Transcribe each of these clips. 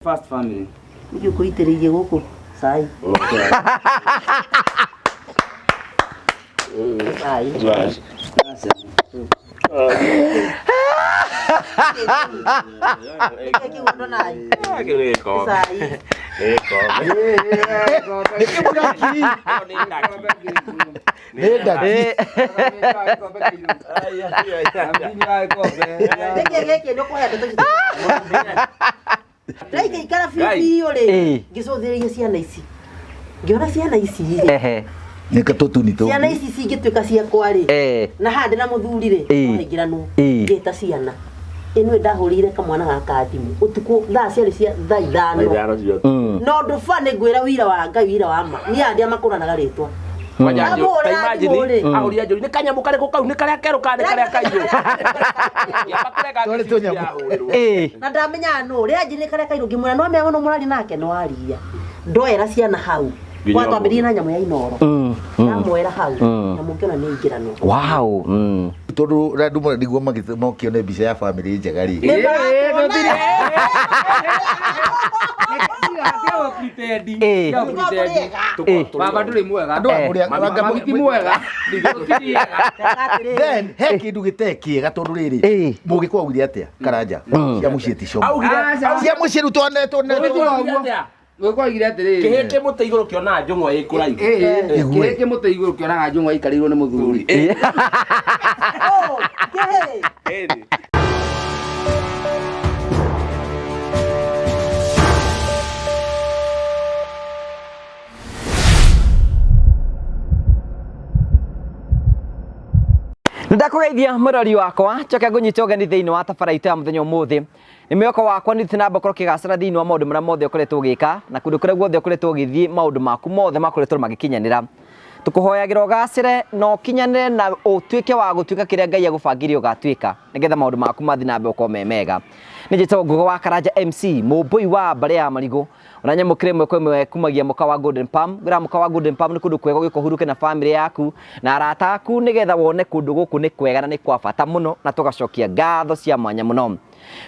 First family. Ndio kuitiririe guku sai. Sai. Right. Rei ikara fifi ore ngicuthiria ciana ici ngiona ciana ici nika tutuni tu ciana ici cingituika ciakwa ri na hande na muthuri ri ingiranu ngita ciana ino ndahurire kamwana gaka thimu utuku thaa ciari cia thaa ithano no ndufa ni ngwira wira wa Ngai wira wa ma ni andi amakuranaga ritwa Wajanjo, imagine auria njuri ni kanyamu kare kau ni kare keru kane kare kaiyo tole tonyamu na ndamenya no ri anjini kare kaiyo ngimwira no mengo no murari nake no aria ndoera ciana hau kwa twambirie na nyamu ya inoro namwera hau na mungiona ni ingirano wow tondu randu mo niguo magikione mbica ya family njegari baba nduri mwega andu mami ti mwega then he kindu gitekiega tondu riri mugikwagire atia karanja cia mucie tico cia mucie rutone Gwikwaigire atiriri kihete muti iguru kiona njungwa ikuraihu kihete muti iguru kiona njungwa ikarirwo ni muthuri Ndakugeithia murori wakwa coka ngunyita ugeni thiini wa tabaraita ya muthenya umuthi ni mioko wakwa ni tinamba korwo kigacira thiini wa maundu maria mothe ukoretwo ugika na kundu kuria guothe ukoretwo ugithii maundu maku mothe makoretwo magikinyanira tukuhoyagira ugacire no kinyanire na utuike wa gutuika kiria Ngai agubangire ugatwika nigetha maundu maku mathi na mbe uko memega nijitwo Ngugi wa Karanja MC mumbui wa bare ya marigo unanyamukire mwe kumagia muka wa Golden Palm gira muka wa Golden Palm ni kundu kwega gwiko huruke na family yaku na arata aku nigetha wone kundu guku ni kwega na ni kwa bata muno na tugacokia ngatho cia mwanya muno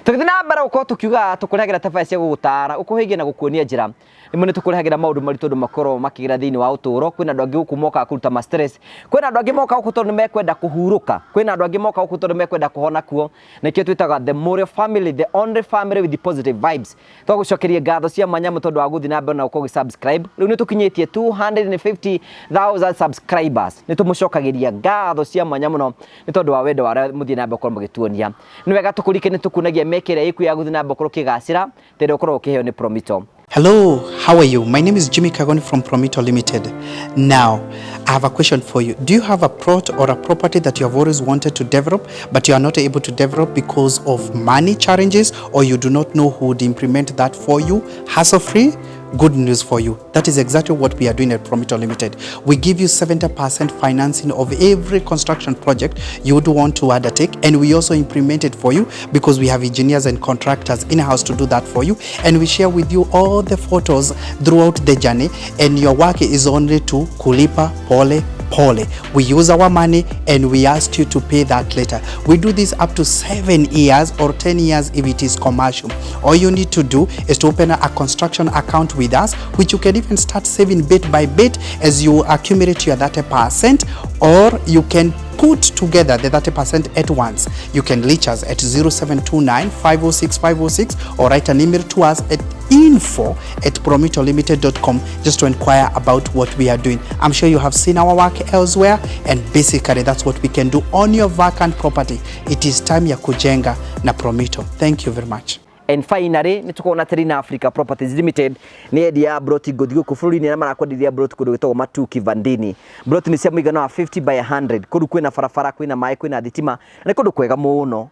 tukithina mbere uko tukiuga tukurehagira tabai cia gugutara ukuhigia na gukuonia njira nimwe ni tukurehagira maundu maritu ndu makoro makigira thiini wa uturo kwina andu angi guku moka kuruta ma stress kwina andu angi moka guku tondu mekwenda kuhuruka kwina andu angi moka guku tondu mekwenda kuhona kuo nikio twitaga the Morio family, the only family with the positive vibes twagucokeria ngatho cia mwanya tondu wa guthi na mbere na uko subscribe riu ni tukinyitie 250,000 subscribers ni tumucokagiria ngatho cia mwanya muno ni tondu wa wendo wa muthie na mbere uko mugituonia ni wega tukurike ni tukunagia mekere iku ya guthi na mbere uko kigacira tere uko ukiheo ni Promito. Hello, how are you? My name is Jimmy Kagoni from Promito Limited. Now, I have a question for you. Do you have a plot or a property that you have always wanted to develop, but you are not able to develop because of money challenges, or you do not know who would implement that for you, hassle-free? Good news for you. That is exactly what we are doing at Promito Limited. We give you 70% financing of every construction project you would want to undertake, and we also implement it for you because we have engineers and contractors in-house to do that for you, and we share with you all the photos throughout the journey, and your work is only to kulipa pole pole. We use our money and we ask you to pay that later. We do this up to 7 years or 10 years if it is commercial. All you need to do is to open a construction account with us, which you can even start saving bit by bit as you accumulate your 30%, or you can put together the 30% at once. You can reach us at 0729 506 506 or write an email to us at info@promitolimited.com just to inquire about what we are doing. I'm sure you have seen our work elsewhere, and basically that's what we can do on your vacant property. It is time ya kujenga na Promito. Thank you very much. And finally ni tukona Terina Africa Properties Limited ni edia broti gothigo ku bururi ni na marakwadithia broti kundu gitagwo Matuki Vandini. Broti ni cia muigana wa 50 by 100 kundu kwina barabara kwina mai kwina thitima ni kundu kwega muno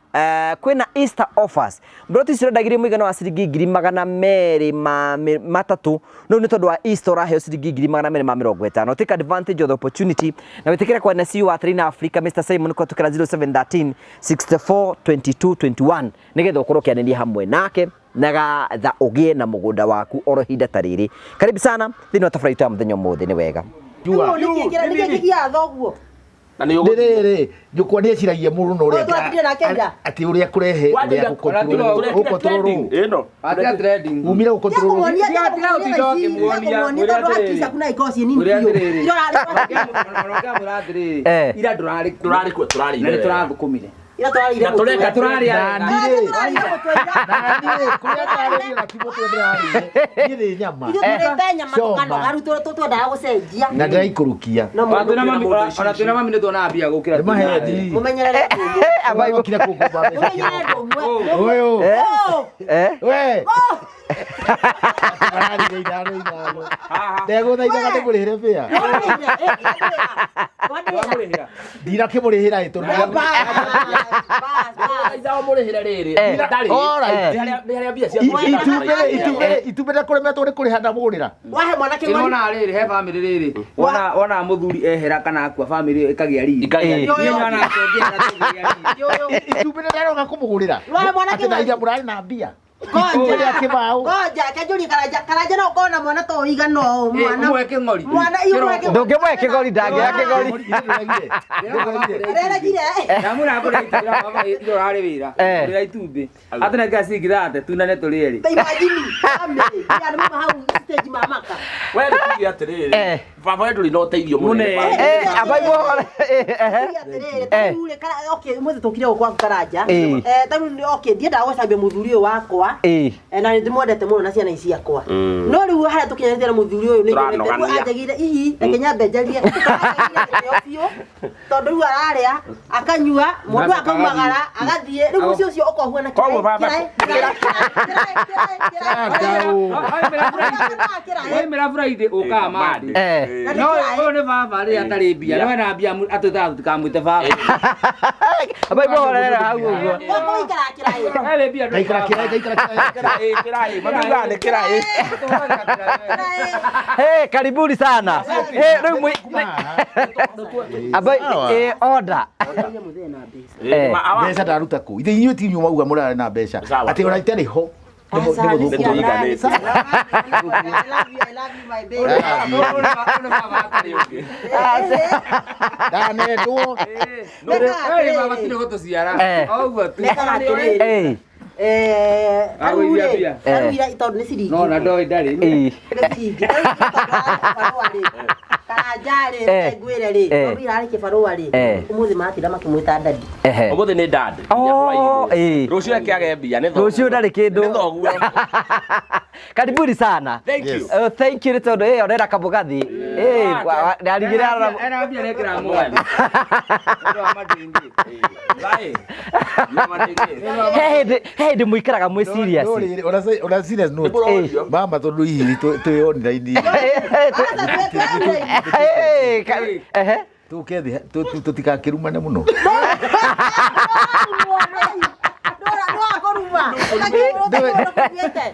kwina Easter offers. Broti cirendagirie muigana wa ciringi 200,000 no ni tondu wa Easter raheo ciringi 250,000. Take advantage of the opportunity na witikira kwa nasi wa Terina Africa Mr. Simon kwa tukira 0713 64 22 21 nigetha ukorwo kianenia hamwe nake nagatha ugie na mugunda waku oro hinda tariri. Karibu sana thini wa tabaraita ya muthenya umuthi ni wega. Ndio nikigira thoguo na nĩ ũgũthiĩ rĩrĩ nyũkwa nĩ eciragia mũno no ũrĩa atĩ ũrĩa kũrehe ĩno atĩa trending umire gũkontrol ira ndũrarĩ kuo tũrarĩ tũrathũkũmire na tũreka tũrarĩ na ndĩraikũrũkia ona twĩna mami nĩ tuonaga mbia gũkĩra mahedi gũkira kũngũmba ũyũ we ndegũthaithaga ndĩmũrĩhĩre bĩa ndirakĩmũrĩhĩra itumbĩ kũremetwo nĩ kũrĩha ndamũgũrĩra wona rĩrĩ he bamĩrĩ rĩrĩ wona mũthuri ehera kana akua bamĩrĩ ĩkagĩa riri itumbĩ nĩndaroga kũmũgũrĩra atĩ thaithia mũrarĩ na mbia Ngoja kajuri karaja no kona mwana to igana mwana umwe kingori ndungimwe kingori ndange ya kingori rera gire namura ngore itira baba irorare wira ira itumbi atene gasi githate tunane turieri imagine ame ya mama hau stage mamaka wewe tugia atiriri baba wewe nduri no teithio mune abaibo ule kara okay mwe tukire kwa karaja tamu okay ndienda gũcambia muthuri wakwa na nĩ ndĩmwendete mũno na ciana ici akwa no rĩu harĩa tũkinyanĩtie na mũthuri ũyũ nĩ nyendete anjagire ihi rekenya mbenjarie biũ tondũ rĩu ararĩa akanyua mũndũ akaumagara agathiĩ rĩu ũcio ũcio ũkohuana waimĩra Friday ũkaga mandi no ũyũ nĩ baba rĩrĩa atarĩ mbia no ena mbia atũtaga tũtikamwĩte baba abaibũhorera hau ũguo karibuni sana order mbeca ndaruta kũ ithe inyuĩ ti inyuĩ mauga mũrarĩ na mbeca atĩ ona itarĩ ho ndanendwo matirĩ gũtũciara oguo tu Karuira ito ni ciringi. No na ndoi ndari. Ni ciringi. Karajare ngwire ri. Obira ari kibarua ri. Umuthi matira makimwita ndadi. Umuthi ni ndadi. Rucio akiage mbia ni rucio ndari kindu. Ni thoguo. Karibuni sana. Thank you. Thank you tondu orera kabugathi. Ndarigira era mbia nekira mwathi. Ndo amadingi. Lai. Ndi muikaraga mwe serious ona serious no mama tondu hihi twionira ini tukethi tutikakirumane muno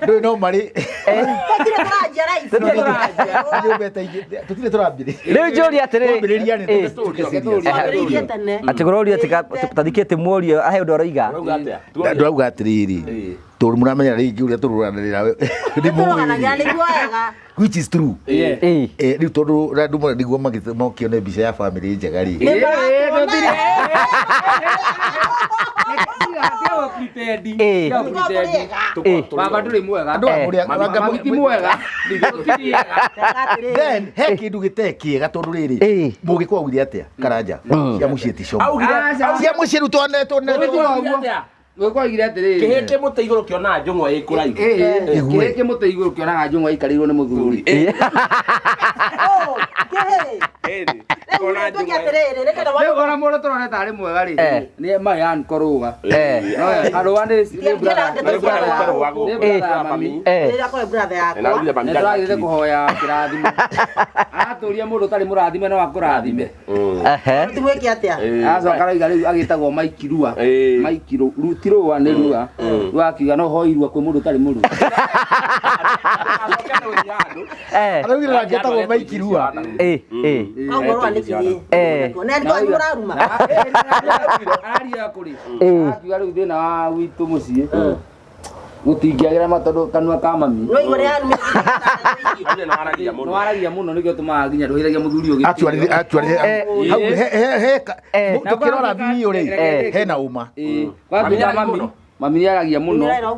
ndå no marä tutire tå rambä rä u njå ria atä atä gå roria tathikä te mworio ahe å ndå aroiga ndårauga atä rä rä tå må ramenya rä ngä å rä a tå rå ranä rä ra which is true rä u tondå andå må niguo mokione mbica ya bamĩrĩ njega rĩ baba ndũrĩ mwega ti mwega then he kĩndũ gĩtarĩ kĩega tondũ rĩrĩ mũgĩkorwo augire atĩa karanja cia mũciĩ ti coma cia mũciĩ rĩu twanetwo Gwĩkwagire atĩrĩrĩ kĩhĩndĩ mũtĩ igũrũ kĩonaga njũng'wa ĩ kũraihu kĩhĩndĩ mũtĩ igũrũ kĩonaga njũng'wa ĩikarĩirwo nĩ mũthuri rĩu ona mũndũ tũrone tarĩ mwega rĩ nĩ Mayan Korũga arũa nĩ nĩtũragĩrĩte kũhoya kĩrathimo atũria mũndũ ũtarĩ mũrathime no akũrathime acoka arauga rĩu agĩtagwo Maikirua Maikirua nĩ rua rwakiuga no hoirua kwĩ mũndũ ũtarĩ mũrua araugire angĩtagwo Maikirua araria kũrĩ akiuga rĩu thĩna wa witũ mũciĩ Gutingiagira matondu kanua ka mami. No igore ya ni. No aragia muno nikio tumaga nginya nduhiragia muthuri ugi. Actually hau he tukirora video ri he na uma. Kwa mami. Mami ni aragia muno. Aragia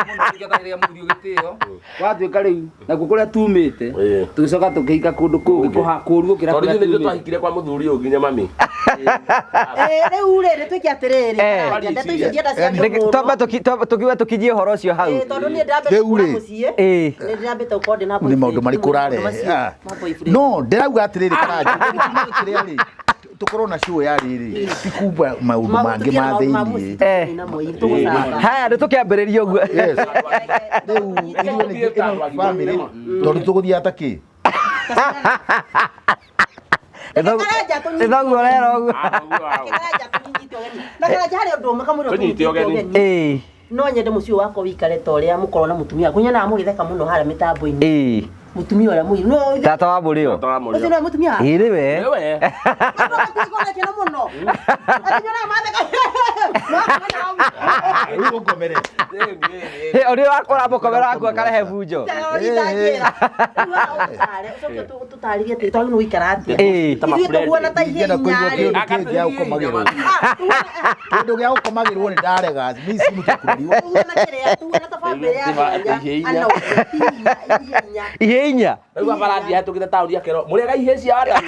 muno nikio tagiriga muthuri ugitio. Gwatuika riu na kukuria tumite. Tugicoka tukihika kundu kungi kuhakuruo kira kuria. Tori ndio twahikire kwa muthuri uginya mami. Riu ri twiki atiriri. Ndeto icio ndienda cia. Toba tukiwa tukijie horo cio hau. Tondu ni ndambe kura mucie. Ni ndambe ukode na ni maundu mari kurare. No ndirauga atiriri Karanja. Kiria ri tukorwo na show ya riri tikubwa maundu mangi ma thiini. Haya ndu tukiambiriria uguo. Yes. Riu ni family tondu tuguthia ataki. Ithongu rero uguo. Na Karanja hari undu makamwira tunyite no nyende mucio wako wikare ta uria mukorwo na mutumia kunyana amugitheka muno haria mitambo-ini. Mutumia uria muiru no tata wa burio. Ucio no mutumia. Iriwe. Kuigona kina muno. Atinyona matheka. Riu ngomere. Uri wakora mukomera waku akarehe bunjo. Tutaririe ti twangu wikara atia. Tuguona ta Ngenda kuigwa kindu gia ukomagirwo. Kindu gia ukomagirwo ni ndarega. Mimi si mutakuriwa. Tuguona ta family ya. Ihenya. Riu abarathi hatukite tauri akero. Murega iheci ada.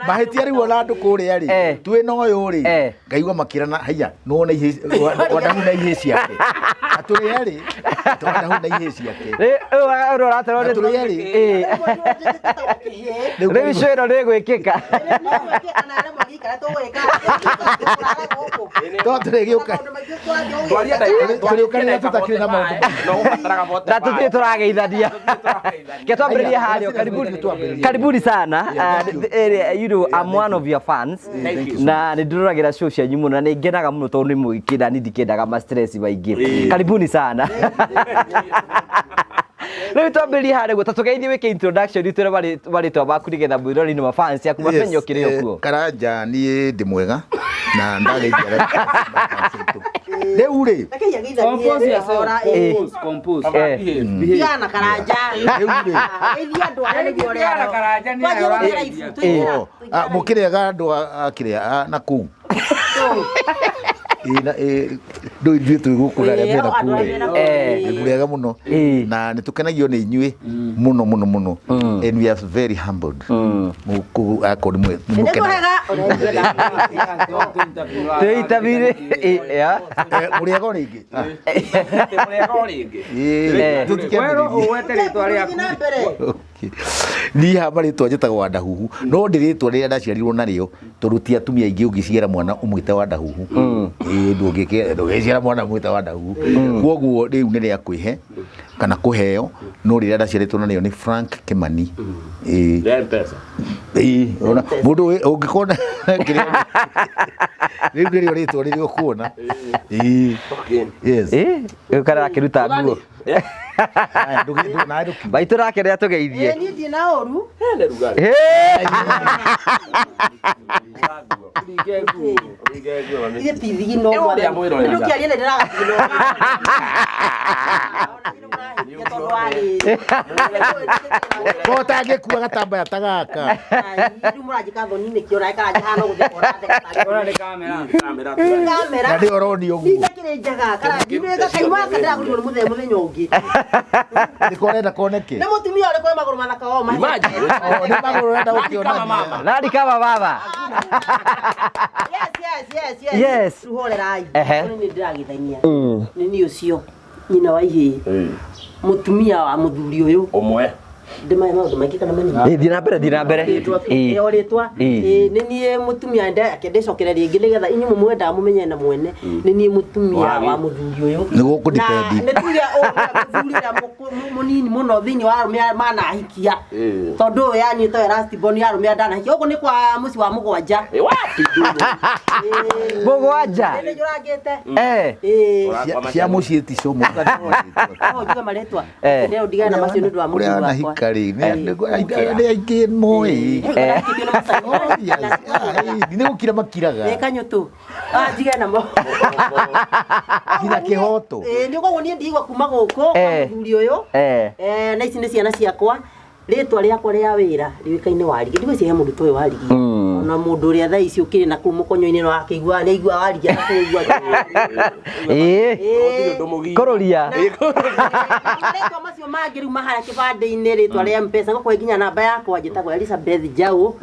Mahetia riu ona andu kuria ri. Twina uyu ri. Ngaigwa makirana haya no na iheci wadahu na iheci yake. Aturia ri. Wadahu na iheci yake. Uri uratero ni Aturia ri. Riu cwiro ni gwikika. Totregiuka. Twaria tutakire na maundu. Na tutie turageithania. Ketwambiriria hario karibuni sana. You know I'm one of your fans. Na ninduragira show cia nyumu na ningenaga muno tondu ni mwikira ni ndikendaga ma stress baingi. Karibuni sana. Riu twambiririe haria guo tatugeithie wike introduction itwire bari twa baku nigetha mwirori ni ma fans yaku mapenyo kirio kuo. Karanja ni ndi mwega na ndageithia riu ri compose Diana Karanja ithia andu aria ni guo ria mukirega andu akiria na kuu ndo ithuĩ twĩ gũkũ na arĩa mena kũrĩ mũrega mũno na nĩ tũkenagio nĩ inyuĩ mũno mũno mũno and we are very humbled akorwo nĩ twĩitabire mũrega o rĩngĩ niĩ hamba rĩtwa njĩtagwo Wandahuhu no ndĩ rĩtwa rĩrĩa ndaciarirwo narĩo tondũ ti atumia aingĩ ũngĩciara mwana ũmwĩte Wandahuhu ndũngĩciara mwana ũmwĩte Wandahuhu kwoguo rĩu nĩ rĩa kwĩhe kana kũheo no rĩrĩa ndaciarĩtwo narĩo nĩ Frank Kimani mũndũ ũngĩkona rĩu nĩrĩo rĩtwa rĩrĩa ũkuona ũkara akĩruta nguo baitũ rake rĩa tũgeithie niĩ ndĩ na ũru Ile TV no ndio kialia ndio Kota ngĩkua gatambaya ta gaka ndio mũranjika thoni nĩ kĩora ĩkara jahano gũthekora Ora ni kamera na ndĩ oroni ũguo ndakire njaga kara ndĩrega kaima kadra kũrĩ mũthenya ũngĩ nĩ korenda koneke nĩ mũtumia ũrĩ kwa magũrũ mathaka o nĩ magũrũ renda gũkĩona nani kama baba yes tuhorerai nĩ ndĩragithania nĩ niĩ ũcio nyina wa ihĩ mutumia wa muthuri uyu umwe ndima maundu maingi kana manini thina mbere ritwa ni nie mutumia ndecokere ringi nigetha inyu mwenda mumenye na mwene ni nie mutumia wa muthuri uyu ni guku dipendi ni tuya muthuri ya munini muno thini wa arumia mana hikia tondu yani to last born ya arumia ndana hikia ugu ni kwa muci wa mugwanja wapi mugwanja ni juragite cia muci ti como oh juga maletwa ndio digana macio ndu wa muthuri wakwa kari nä aingä moä nä gå kira makiraga kanyå tå njige namo nginya kä hoto nä koguo niä ndigua kuma gå kå muthuri å yå na ici nä ciana ciakwa rä twa rä akwa rä a wä ra rä kainä warigi ndigå cihe må ndå ta å yå warigi ona må ndå å rä a thaa ici å kä rä na kå u må konyo-inä no akä igua nä aigua warigi akä igua kå rå ria marĩtwa macio mangĩ rĩu mahara kĩbandĩ-inĩ rĩtwa rĩa M-Pesa ngũkũhe nginya namba yakwa njĩtagwo Elizabeth Njau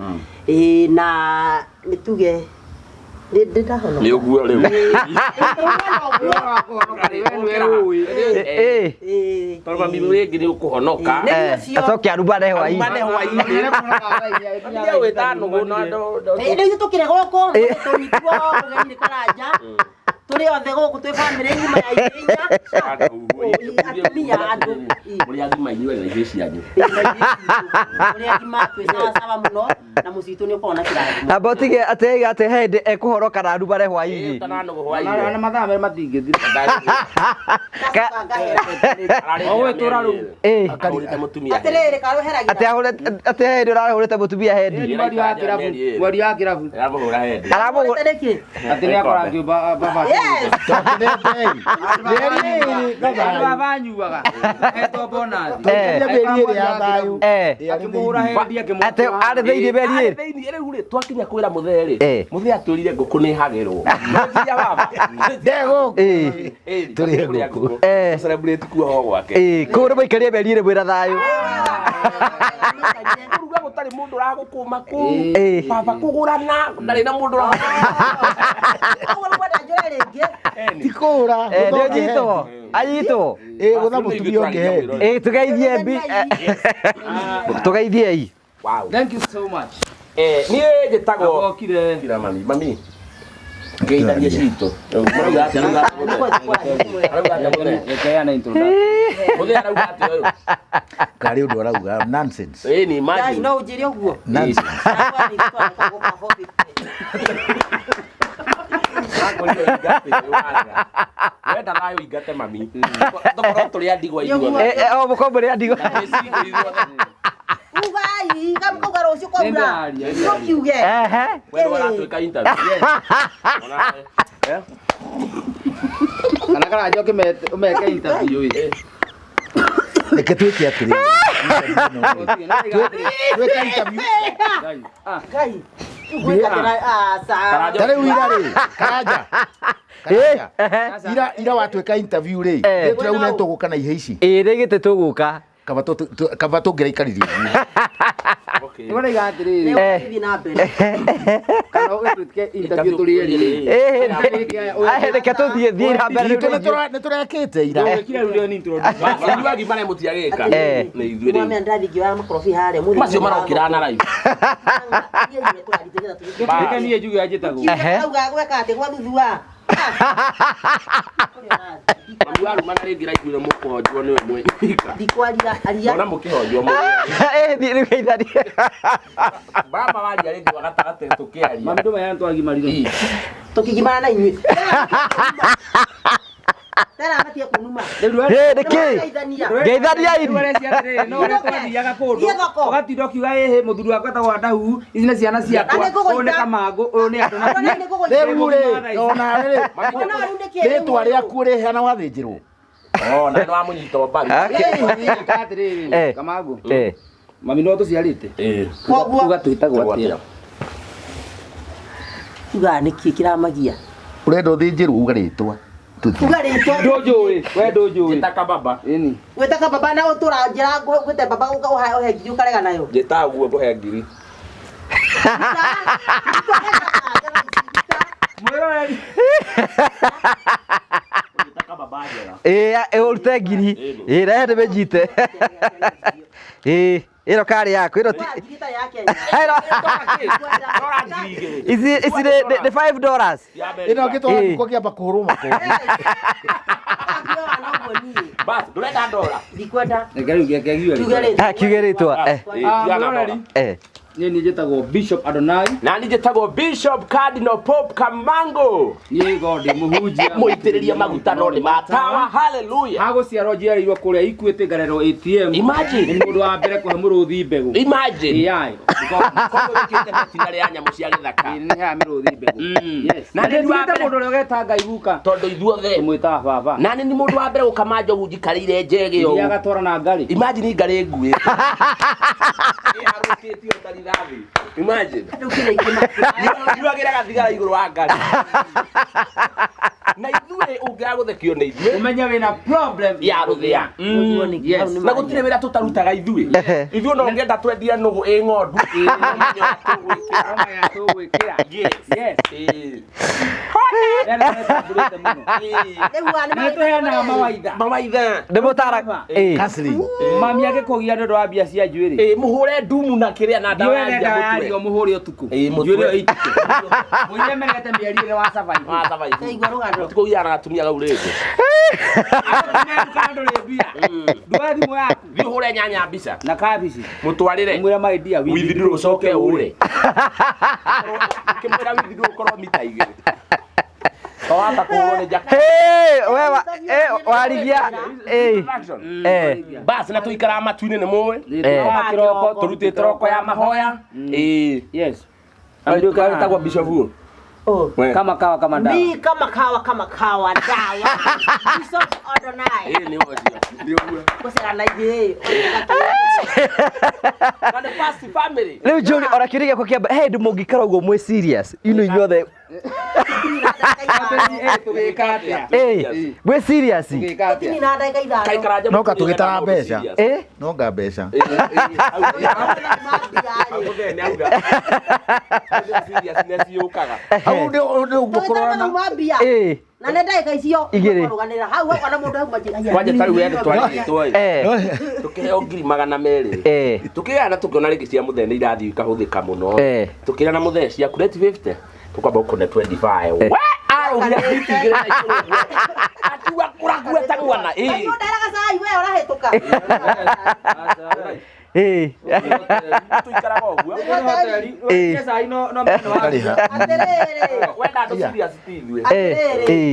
na nĩ tuge ndĩndahona nĩ ũguo rĩu tondũ mami rĩngĩ nĩ ũkũhonoka acoke arubane hwainĩ rĩu tũkĩre gũkũ tũnyitwo ũgeni nĩ karanja tũrĩ othe gũkũ twĩ bamĩrĩ ngima ya inya atumia andũ mũrĩ agima inyuĩ na ithuĩ cianyu mũrĩ agima twĩ sawasawa mũno na mũciĩ witũ nĩ ũkoragwo na kĩrathimo amba ũtige atĩ atĩ hĩndĩ ekũhoroka na arubane hwainĩ na mathaa merĩ matingĩthira ũgĩtũra rĩu akarĩte mũtumia atĩrĩrĩ karũheragia atĩ hĩndĩ ũrahũrĩte mũtumia hendi mweri wa kĩrabu aramũhũra hendi atĩ nĩ akora ngĩũmba baba baba nyuaga hetwo bonathi akĩmũhũra hendi atĩ arĩ thĩinĩ meri rĩu rĩ twakinya kwĩra mũthee rĩ mũthee atwĩrire ngũkũ nĩ hagĩrwo mũthia baba tũrĩ ngũkũ celebrate kuohwo gwake kũu nĩ mũikarie meri ĩrĩ mwĩna thayũ ruga gũtarĩ mũndũ ũragũkũma kũu baba kũgũrana ndarĩ na mũndũ ti kũra nĩ ũnyitwo anyitwo gũtha mũtumia ũngĩ hendi tũgeithie tũgeithiei thank you so much niĩ njĩtagwo kira mami ngeithanie citũ rekeana introduction mũthee arauga atĩ ũyũ karĩ ũndũ arauga nonsense ĩni imagine no ũnjĩre ũguo nonsense wenda nayo ingate mami tokorwo tũrĩ a ndigwa ithuothe o mũkorwo mũrĩ a ndigwa ugai kamkauga rũciũ kwaura nĩũkiuge wendo ũratuĩka interview kana karanja ũmeke interview reke twĩke atĩrĩ twĩka interview ngai tarĩu ira rĩ karanja ira watwĩka interview rĩ tũrauna tũgũka na ihe ici rĩgĩte tũgũka kaba tũngĩraikaririe nĩũraiga atĩrĩrĩ kana ũgĩtwĩke interview tũrĩerie reke tũthiĩ na mbere nĩ tũrekĩte ira inyuagi marĩa mũtiagĩka nĩ ithuĩ rĩu mwame ndathingĩ wa makorobi harĩa macio marokĩra na raibu reke niĩ njuge anjĩtagwo auga gweka atĩ gwathuthuwa mami warumana rĩngĩ raiguire mũkũhonjwo nĩwe mwĩika ndikwarira aria ona mũkĩhonjwo rĩu geithanie baba waria rĩngĩ wagatagatĩ tũkĩaria mami ndũmaya nĩtwagimarire tũkĩgimana na inyuĩ tena matie kunuma nĩkĩ geithaniai no ũrĩa twathiaga kũndũ ũgatinda ũkiuga ĩhĩ mũthuri wakwa etagwo Ndahu ici nĩ ciana ciakwa ũyũ nĩ Kamangũ ũyũ nĩ andũ rĩu rĩ ona rĩ rĩtwa rĩaku rĩheana wathĩnjĩrwo na nĩ wamũnyita mbaru atĩrĩrĩ Kamangũ mami no tũciarĩte uga twĩtagwo atĩa uga nĩkĩ kĩramagia ũrenda ũthĩnjĩrwo uga rĩtwa uga rĩtwa ndũnjũĩ we ndũnjũĩ njĩta baba ĩni gwĩtaka baba na ũtũra njĩra gwĩte baba ũhe ngiri ũkarega nayo njĩta guo ngũhe ngiri mwĩroreri ũrute ngiri rehe ndĩmĩnyite ĩno karĩ yaku ĩno ici nĩ $5 ĩno ngĩtwara nduko kĩamba kũhũrwo makobi basi ndũrenda ndora ndikwenda reke rĩu kiuge rĩtwa mwĩroreri Niĩ njĩtagwo Bishop Adonai. Na niĩ njĩtagwo Bishop Cardinal Pope Kamango. Niĩ ngondĩ mũhunjia. Mũitĩrĩria maguta no nĩ matawa. Hallelujah. Hagũciarwo njiarĩirwo kũrĩa Ikuĩtĩ ngarerwo ATM. Imagine. Nĩ mũndũ wa mbere kũhe mũrũthi mbegũ. Imagine. Koguo wĩkĩte metinarĩ ya nyamũ cia gĩthaka. Nĩ ha mĩrũthi mbegũ. Yes. Na nĩ wa mbere mũndũ ũrĩa ũgeta Ngai guka. Tondũ ithuothe mwĩtaga baba. Na nĩ mũndũ wa mbere gũkama njogu njikarĩire njege ũũ. Iria gatwara na ngari. Imagine ngarĩ nguĩ. Arutĩtio tarithathi. Imagine. Nĩwagĩra gathigara igũrũ wa ngari. Na ithuĩ ũngĩaga gũthekio nĩ ithuĩ. Ũmenye wĩna problem ya rũthĩa. Na gũtirĩ wĩra tũtarutaga ithuĩ. Ithuĩ no ngenda twendie nũgũ ĩ ng'ondu. Yes. Yes. Mawaitha. Ndĩmũtara. Kasri. Mami agĩkũgia nĩ ũndũ wa mbia cia njuĩrĩ. Mũhũre ndumu na kĩrĩa na ndawa ya mũtwe. Mũhũre ũtukũ. Njuĩrĩ ĩitĩke. Mũire menete mĩeri ĩrĩ wa survive. Wa survive. Tũkũgia na atumia gau rĩngĩ. Ndũa thimũ yaku. Thiĩ ũhũre nyanya mbica. Na kabici. Mũtwarĩre. Mwĩra my dear withdraw ũcoke ũre. Kĩmwĩra withdraw ũkorwo mita igĩrĩ. Kawata kuona jaka. Wewe warigia. Basi na tuikara matu-inĩ nĩ mũĩ. Kiroko Tũrutĩte roko ya mahoya. Yes. Ndio kaitagwo Bishop huo. Kama kawa kama dawa. Ni kama kawa dawa. Bishop Adonai. Nĩ wocio. Ndio huo. Kusera na ye. Kana past family. Rĩu John orakĩrĩgia kwa kĩamba ndĩ mũngĩkara ũguo mwĩ serious inyuothe mwĩ serious no katũgĩtara mbeca no nga mbeca hau nĩ ũguo kũrorana na nĩ ndagĩka icio kũrũganĩra hau hau kana mũndũ auma kwanja tarĩ wende twarĩtwo tũkĩheo 200 tũkĩgana tũkĩona rĩngĩ cia mũthee nĩ irathiĩ ikahũthĩka mũno tũkĩra na mũthee ciaku net 50 tũkwamba ũkone 25 we arũgia bitigĩre na igũrũ atua kũrakueta mwana ndaraga cai we ũrahĩtũka tuikaraga ũguo wenda andũ serious ti ithuĩ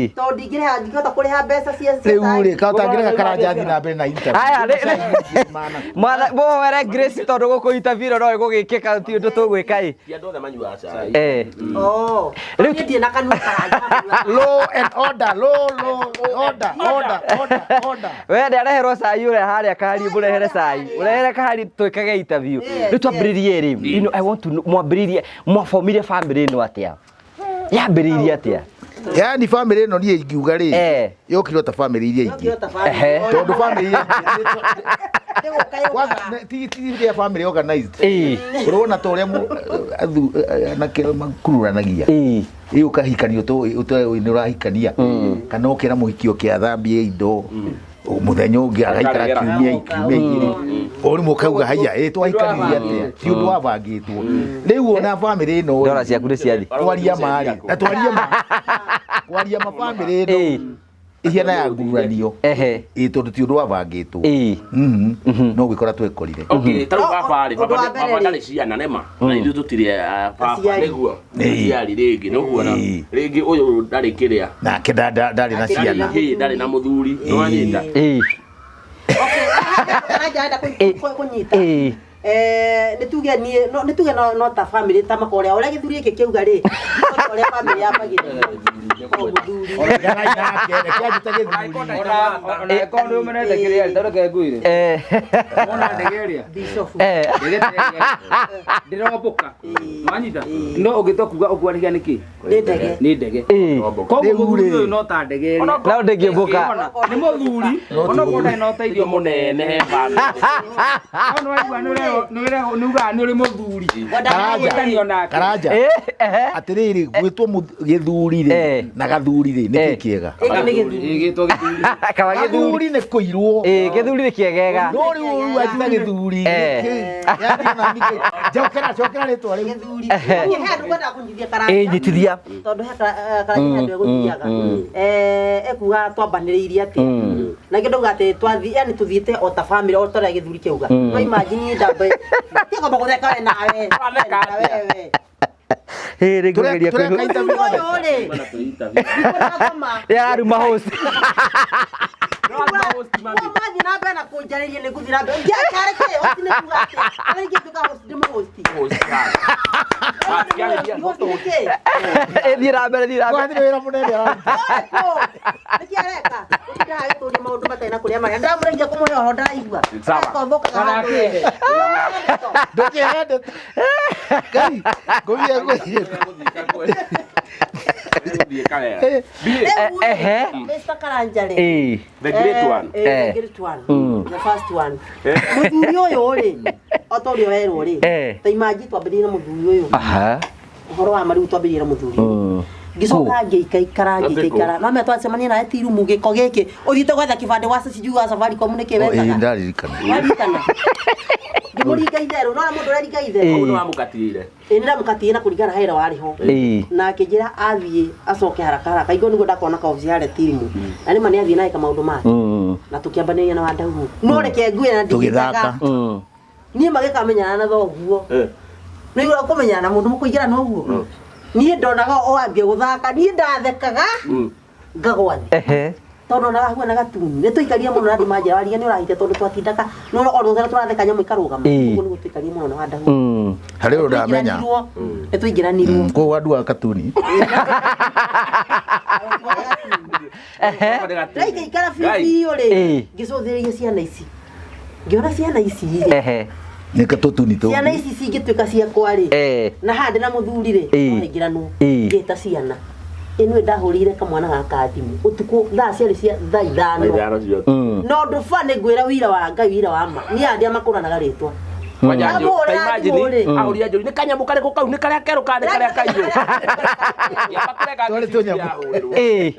tondũ ndingĩhota kũrĩha mbeca cia rĩu rĩ katangĩrĩga karanja thiĩ na mbere na interview mwana were Grace tondũ gũkũ interview no ĩgũgĩkĩka ti ũndũ tũgwĩka andũ othe manyuaga cai rĩu ndiĩ na kanua karanja law and order order wende areherwo cai ũrĩa harĩa kahari mũrehere cai ũrehere kahari twĩkage interview rĩu twambĩrĩrie rĩ I want to mwambĩrĩrie mwafomire family ĩno atĩa yambĩrĩirie atĩa yani family ĩno niĩ ingiuga rĩ yokirwo ta family iria ingĩ tondũ family iria ti family organized ũrona ta ũrĩa anake makururanagia rĩu ũkahikanio nĩ ũrahikania kana ũkĩra mũhiki ũkĩathambie indo mũthenya ũngĩ agaikara kiumia igĩrĩ ũrĩmwe ũkauga haiya twahikanirie atĩa ti ũndũ wabangĩtwo rĩu ona family ĩno ndora ciaku nĩ ciathi twaria marĩ na twaria ma family ĩno ihiana ya nguranio tondũ ti ũndũ wabangĩtwo no gwĩkora twekorire tarũ baba ndarĩ ciana nema na ithuĩ tũtirĩ baba nĩguo ciarĩ rĩngĩ nĩguo rĩngĩ ũyũ ndarĩ kĩrĩa nake ndarĩ na ciana ndarĩ na mũthuri nĩwanyita kũnyita nituge no ta family ta makoria ũrĩa gĩthuri gĩkĩ kĩuga rĩ ũrĩa family yambagĩrĩria no ũngĩtua kuga ũkwarigia nĩkĩ nĩ ndege koguo mũthuri no ta ndege no ndĩngĩmbũka nĩ mũthuri ona mũndũ no teithio mũnene he family no waigua nĩ ũrĩ mũthuri karanja atĩrĩrĩ gwĩtwo gĩthuri rĩ na gathuri rĩ nĩ kĩega gathuri nĩ kũirwo gĩthuri nĩ kĩegega no rĩu atita gĩthuri Chokera ritwa riu. Githuri. Ni handu kwenda kunjithia karanja. Nyitithia. Tondu he karanja handu eguthiaga. Ekuga twambaniriirie ati. Na ngiuga ati twathi yani tuthiite o ta family o tore githuri kiuga. No imagine ndambe. Tiga bagutheka we nawe. Wewe. Rĩngũgeria aruma host mathi na mbere na kũnjarĩria nĩ ngũthiĩ na mbere ndiakareke host nĩ kuga atĩ arĩngĩ tuka host ndĩmũ host thiĩ na mbere Gwathire wĩra mũnene araruta nĩkĩ areka ũtindaga gĩtũria maũndũ matarĩ na kũrĩa marĩa ndamũrĩirie kũmũhe oho ndaraigua akothũkaga handũ ndũkĩhende Ngai ngũthiĩ Mr. Karanjari. The great one. The great one. The first one. Muthuri ũyũ rĩ, otorio werwo rĩ. Ta imagine twambĩrĩrie na muthuri ũyũ. Aha. Ũhoro wa mariu twambĩrĩrie na muthuri ũyũ. Ngicoka ngĩikara no me twacemania nawe ti rumu gĩko gĩkĩ ũthiĩte gwetha kĩbandĩ wa Safaricom Safaricom nĩkĩ wetaga. Ndaririkana. Waririkana. Ngĩmũringa itherũ no mũndũ ũreringa itherũ. Ũyũ wamũkatire. Nĩndamũkatire na kũringana hera warĩ ho. Na akĩnjĩra athiĩ acoke haraka igũrũ nĩguo ndakona ka obici yare timu. Na nĩ mani athiĩ naĩ maũndũ make. Na tũkĩambanĩria na Wandagũ. No reke ngue na tũgĩthaka. Niĩ magĩkamenyana na thoguo. Nĩguo kũmenyana na mũndũ mũkũingĩra na ũguo. Niĩ ndonaga o ambia gũthaka niĩ ndathekaga ngagwa thĩ. Tondũ na huana gatuni nĩ tũikaria mũno na ndimanja waria nĩ ũrahite tondũ twatindaka no ono thera tũratheka nyamũ ikarũgama ũguo nĩ gũtuikaria mũno na Wandagũ. Harĩ ũndũ ndamenya nĩ tũingĩranirwo kũu andũ a katuni ndaikaikara biũ rĩ ngĩcũthĩrĩria ciana ici ngĩona ciana ici rĩ nĩ katũtuni tũ ciana ici cingĩtuĩka ciakwa rĩ na handĩ na mũthuri rĩ aingĩranwo ngĩta ciana ĩno ndahũrire kamwana gaka thimũ ũtukũ thaa ciarĩ cia thaa ithano no ndũba nĩ ngwĩra wĩra wa Ngai wĩra wa ma niĩ andĩa makũranaga rĩtwa ahũria njũri nĩ kanyamũ karĩkũ kau nĩ karĩa kerũ kana nĩ karĩa kairũ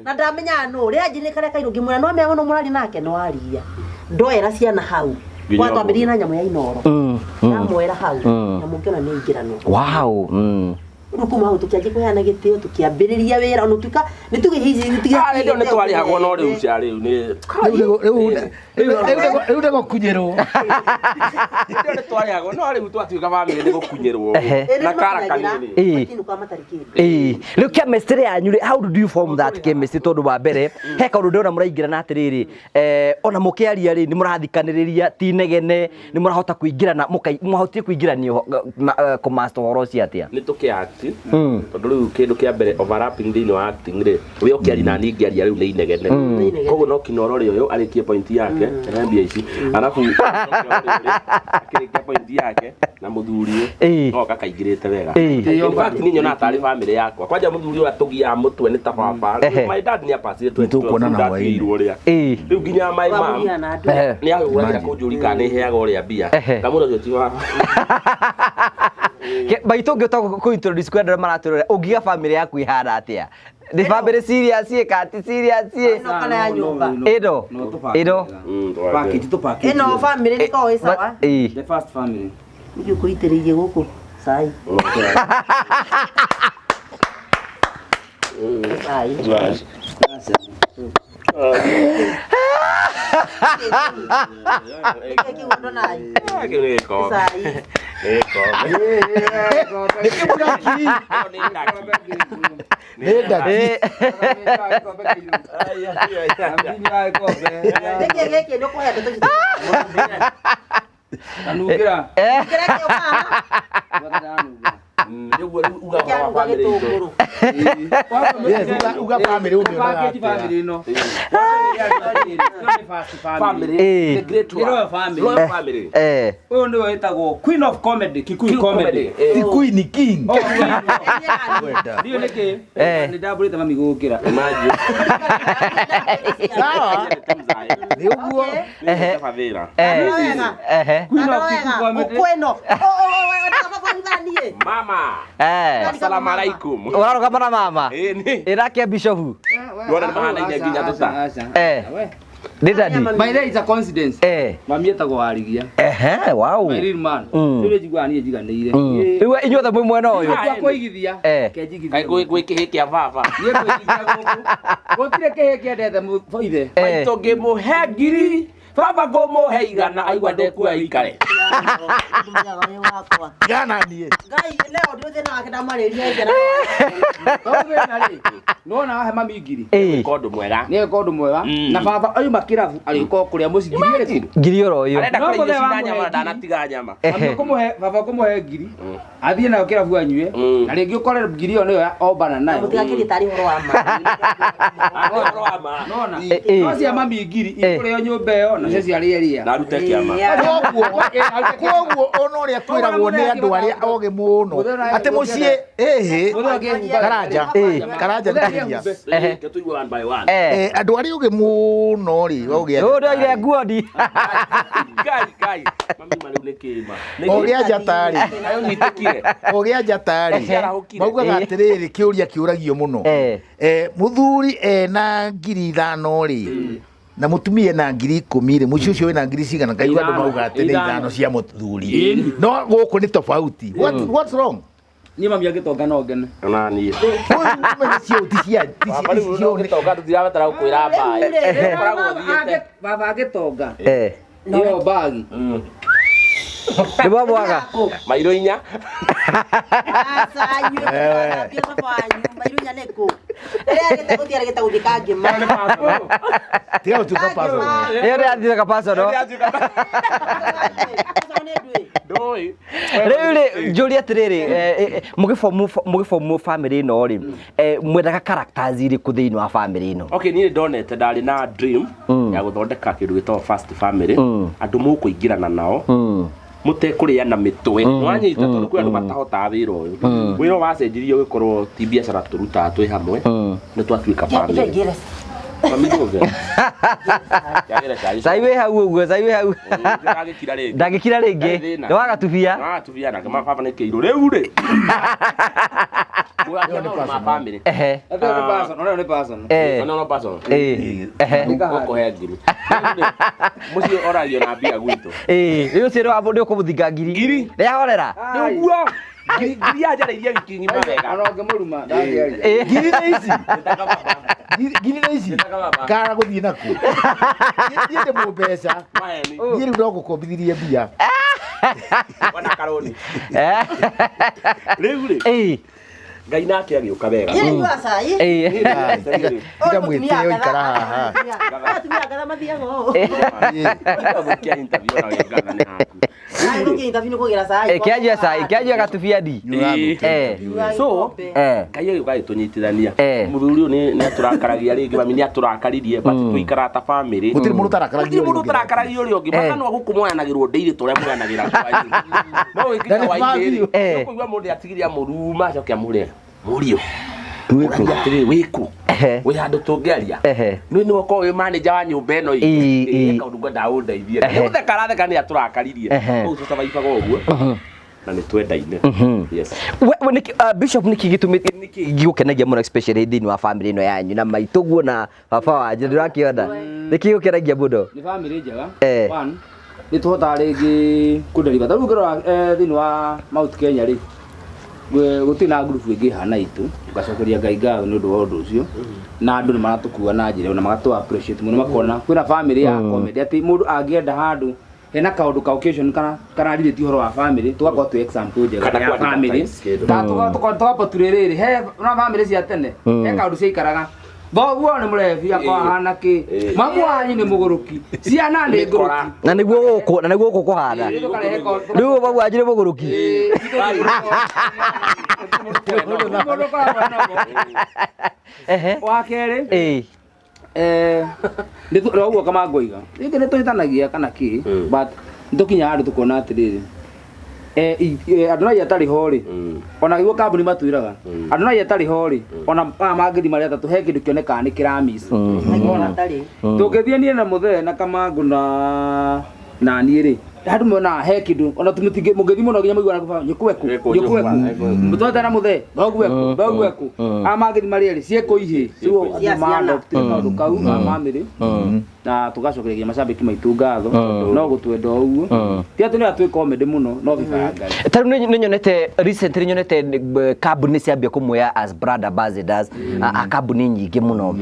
na ndamenyaga nũ rĩa njĩrĩ karĩa kairũ ngĩmwĩra no mĩago no mũrari nake no aria ndoera ciana hau twambĩrĩrie na nyamũ ya inoro ndamwera hau nyamũ ngĩona nĩ aingĩranwo wow rukuma hau tukianjia kuheana gĩtĩo tukiambĩrĩria wĩra ona tuka nĩ tũgĩhici nĩ twarĩhagwo no rĩu cia rĩu nĩ rĩu nĩ gũkunyĩrwo nĩ twarĩhagwo no rĩu twatuĩka bamĩrĩ nĩ gũkunyĩrwo na kara kanini rĩu chemistry yanyu how do you form that chemistry tondũ wa mbere he kaũndũ ndĩrona mũraingĩrana atĩrĩrĩ ona mũkĩaria rĩ nĩ mũrathikanĩrĩria ti negene nĩ mũrahota kũingĩrana mũhotire kũingĩranio kũmaster ũhoro ũcio atĩa nĩ tũkĩact tondũ rĩu kĩndũ kĩa mbere overlapping thĩinĩ wa acting rĩ we ũkĩaria na niĩ ngĩaria rĩu nĩ inegene koguo no Kinoro rĩ ũyũ arĩkie point yake arambia ici arabu akĩrĩkia point yake na mũthuri no kakaingĩrĩte wega in fact niĩ nyonaga tarĩ family yakwa kwanja mũthuri ũyũ atũgiaga mũtwe nĩ ta baba my dad nĩ apacire tũkuonana hwaĩ-inĩ rĩu nginya my mom nĩ ahũragira kũnjũri kana nĩ heaga ũrĩa mbia kamũra ũcio ti baba baitũ ngĩota kũ-introduce kwenda maratũrora ũngiga family yaku ihana atĩa the family serious kati serious kana ya nyũmba ĩno package to package ĩno family nĩ koĩ sawa the first family nĩ kũitĩrĩirie gũkũ sai uga family no family the great one family uyu ndio wetagwo queen of comedy Kikuyu comedy queen king ndio niki ni ndabulite mami gukira imagine sawa ni uguo favela queen of Kikuyu comedy kweno mama assalamu alaikum ũraroga na mama ni ĩrakĩa bishofu ndona mahana ine nginya tuta Daddy. My there is a coincidence. Mami etagwo Warigia. Wow. My real man. Ndio njigwa ni njiganĩire. Iwe inyuothe mwe mwena ũyũ. Kwa kũigithia. Kenjigithia. Gwĩ kĩhĩ kĩa baba. Niĩ kũigithia gũkũ. Gũtirĩ kĩhĩ kĩendete mũthoithe. Maitũ ngĩmũhe ngiri. Baba ngũmũhe igana aigua ndekuoya ikare. Gana niĩ. Ngai leo ndio thĩna wake ndamarĩria njara. No na he mami ngiri. Kondo mwega. Nĩ kondo mwega. Na baba auma kĩrabu agĩkorwo kũrĩa mũcingiri ĩrĩkũ. Ngiri oro ũyũ. Arenda kũrĩa cina nyama ndanatiga nyama. Baba kũmũhe ngiri. Athiĩ nayo kĩrabu anyue. Na rĩngĩ ũkore ngiri ĩyo nĩyo ombana nayo. Mũtigakĩria tarĩ horo wa ma. Nona. No cia mami ngiri ikũrĩo nyũmba ĩyo na cio ciarĩeria. Na rute kĩama. Koguo ona ũrĩa twĩragwo nĩ andũ arĩa ogĩ mũno atĩ mũciĩ karanja nĩkĩria Tuigwe one by one. andũ arĩa ogĩ mũno rĩ ogĩ Ndoire nguondi. Kai. Mami mari nĩ kĩma. ogĩ njatarĩ Nayo nyitikire. ogĩ njatarĩ maugaga atĩrĩrĩ kĩũria kĩũragio mũno mũthuri ena ngiri 5 rĩ na mutumia na ngiri 10 rĩ mũciĩ ũcio wĩna ngiri cigana kaigua andũ mauga atĩ nĩ 5 cia mũthuri no gũkũ nĩ tofauti what's wrong Niĩ mami agĩtonga no ngene. Na niĩ. cio cia Gĩtonga tũtirabatara gũkwĩra mbaĩ. Koragwo thiĩte. Baba agĩtonga. Nĩyo bagi. Nĩ babwaga. Mairo 4. Asa nyumba pia baba nyumba irunya neko. Ele agĩtagũthiĩ kangĩma. tiga ũtuĩka paso Ere athire kapaso no. Rĩu Julia atĩrĩrĩ mũgĩbomu family ĩno rĩ mwendaga characters irĩkũ thĩinĩ wa family ĩno? Okay, niĩ ndonete ndarĩ na dream ya gũthondeka kĩndũ gĩtagwo first family. Andũ mũkũingĩrana nao. Mũtekũrĩana mĩtwe. Mwanyita tondũ kwĩ andũ matahotaga wĩra ũyũ. Wĩra wacenjirie ũgĩkorwo ti biacara tũrutaga twĩ hamwe. Nĩ twatuĩka family. Mami ndũge. Sai wĩ hau ũguo, sai wĩ hau. Ndagĩkira rĩngĩ. Nĩ wagatubia. Wagatubia na kama baba nĩ kĩirũ rĩu rĩ. Ma family. Ona nĩ person. Ona person. Ũkũhe ngiri. Mũciĩ oragio na mbia gwitũ. Rĩu ũcio nĩ ũkũmũthinga ngiri. Rĩahorera. Nĩguo. Ngiri yajarĩirie wiki ng'ima wega. Ona ngĩmũruma ndangĩaria. ngiri nĩ ici kara gũthiĩ naku niĩ ndĩ mũmbeca niĩ rĩu no gũkombithirie mbia Wana karoni. Rĩu rĩ. Ngai nake agĩũka wega. Nyua cai. tiga mwĩtĩo ikara haha Atumia akatha mathiaga ũũ. Gũkia interview na wega nĩ haku. Ai gũkia interview nĩ kũgĩra cai. Kĩanjia cai, kĩanjia gatubia ndi. So Ngai agĩũka agĩtũnyitithania. Mũthuri ũyũ nĩ atũrakaragia rĩngĩ mami nĩ atũrakaririe but tũikara ta family. gũtirĩ mũndũ tarakaragia mũndũ tarakaragia ũrĩa ũngĩ baka no gũkũmoyanagĩrwo ndeirĩ tũrĩa moyanagĩra kwanyu. No wĩkĩra wa igĩrĩ. Kũigua mũndũ atigiria mũruma acoke amũrĩa. Mũriũ. Wĩku. Wĩ handũ tũngĩaria. Nĩ ũkorwo wĩ manager wa nyũmba ĩno ĩ. Kaũndũ ngwenda ũndeithie. Ũthekaratheka nĩ atũrakaririe. Ũguo tũtabaibaga ũguo. Na nĩ twendaine. Yes. Bishop nĩkĩ gĩtũmĩte nĩkĩ gĩgũkenagia mũno especially thĩinĩ wa family ĩno yanyu na maitũguo na baba wanyu ndĩrakĩona. Nĩkĩ gĩgũkenagia mũno? Nĩ family njega. One nĩ tũhotaga rĩngĩ kũndariba. Ta rĩu ngĩrora thĩinĩ wa Mount Kenya rĩ. Gũtirĩ na group ĩngĩ hana itũ. Ngacokeria Ngai ngatho nĩ ũndũ wa ũndũ ũcio. Na andũ nĩ maratũkua na njĩra na magatũ appreciate mũno makona kwĩna family ya comedy atĩ mũndũ angĩenda handũ hena kaũndũ ka occasion kana rirĩti ũhoro wa family tugakorwo tu example njega ya family. Ta tũgakora turĩrĩrĩ he na family cia tene he kaũndũ ciaikaraga thoguo nĩ mũrebi akwa hana kĩ mamu wanyu nĩ mũgũrũki ciana nĩ ngũrũki na nĩguo gũkũ kũhanda rĩu babu wanyu nĩ mũgũrũki wa kerĩ nĩ tũrauga kama ngoiga rĩngĩ nĩ tũhĩtanagia kana kĩ but nĩ tũkinya handũ tũkona atĩrĩrĩ andũ nai atarĩ ho rĩ ona gĩguo kambuni matwĩraga andũ nai atarĩ ho rĩ ona mangĩthi marĩa atatũ he kĩndũ kĩonekaga nĩ kĩramiss tũngĩthiĩ niĩ na mũthee na Kamangu na niĩ rĩ handũ mona he kĩndũ ona mũngĩthi mũno nginya mũiguana nyũkweku mũtwete na mũthee bagweku mangĩthi marĩa rĩ ciĩkũ ihĩ ciuo ma adopt kaũndũ kau family na tugacokereria macambiki maitu ngatho no gutwenda uguo ti ati ni atwi comedy muno no gibanga taru ni nyonete recently nyonete kambuni ciambia kumwoya as brand ambassadors a kambuni nyingi muno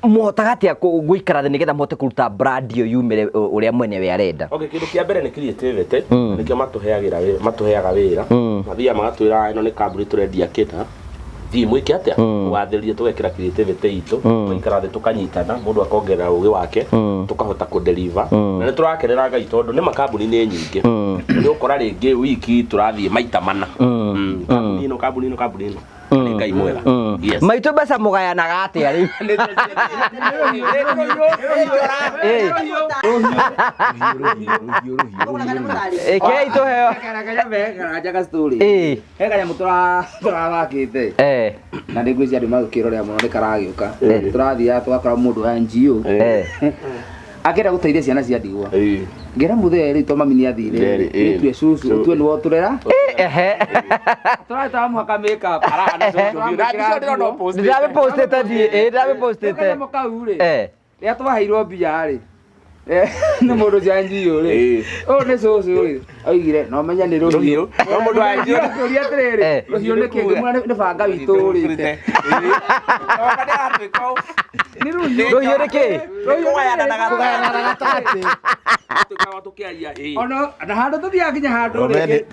muhotagatia guikara thi nigetha muhote kuruta brand iyo yumire uria mwene we arenda okay kindu kia mbere ni creativity nikio matuheaga wira mathia magatwira ino ni kambuni turendia kita thimu iki atia wathiririe tugekira creativity itu tuikara thi tukanyitana mundu akongerera ugi wake tukahota ku deliver na ni turakerera Ngai tondu ni makambuni ni nyingi ni ukora ringi wiki turathie maita mana kambuni ino Ngai mwega yes maitu besa mugayanaga atia riu Keito heo karaja story kanya mutura wakite na ndigwisi andu magukirorera muno ni karagiuka turathia twakora mundu wa NGO akira guteithia ciana cia ndigwa ngera muthe ri to mami ni athire tue cucu tue ni woturera turata muhaka makeup arana cucu ndabe postete di ndabe postete mukaure ria twaheirwo mbia ri ni mundu cia NGO ri o ni cucu ri oigire no menya ni ruhiu no mundu wa NGO kuria atiriri ruhiu ni kingi mwana ni banga witu rite ni ruhiu ri ki kugayana na gatati tukawa tukiaria ono na handu tuthia nginya handu ri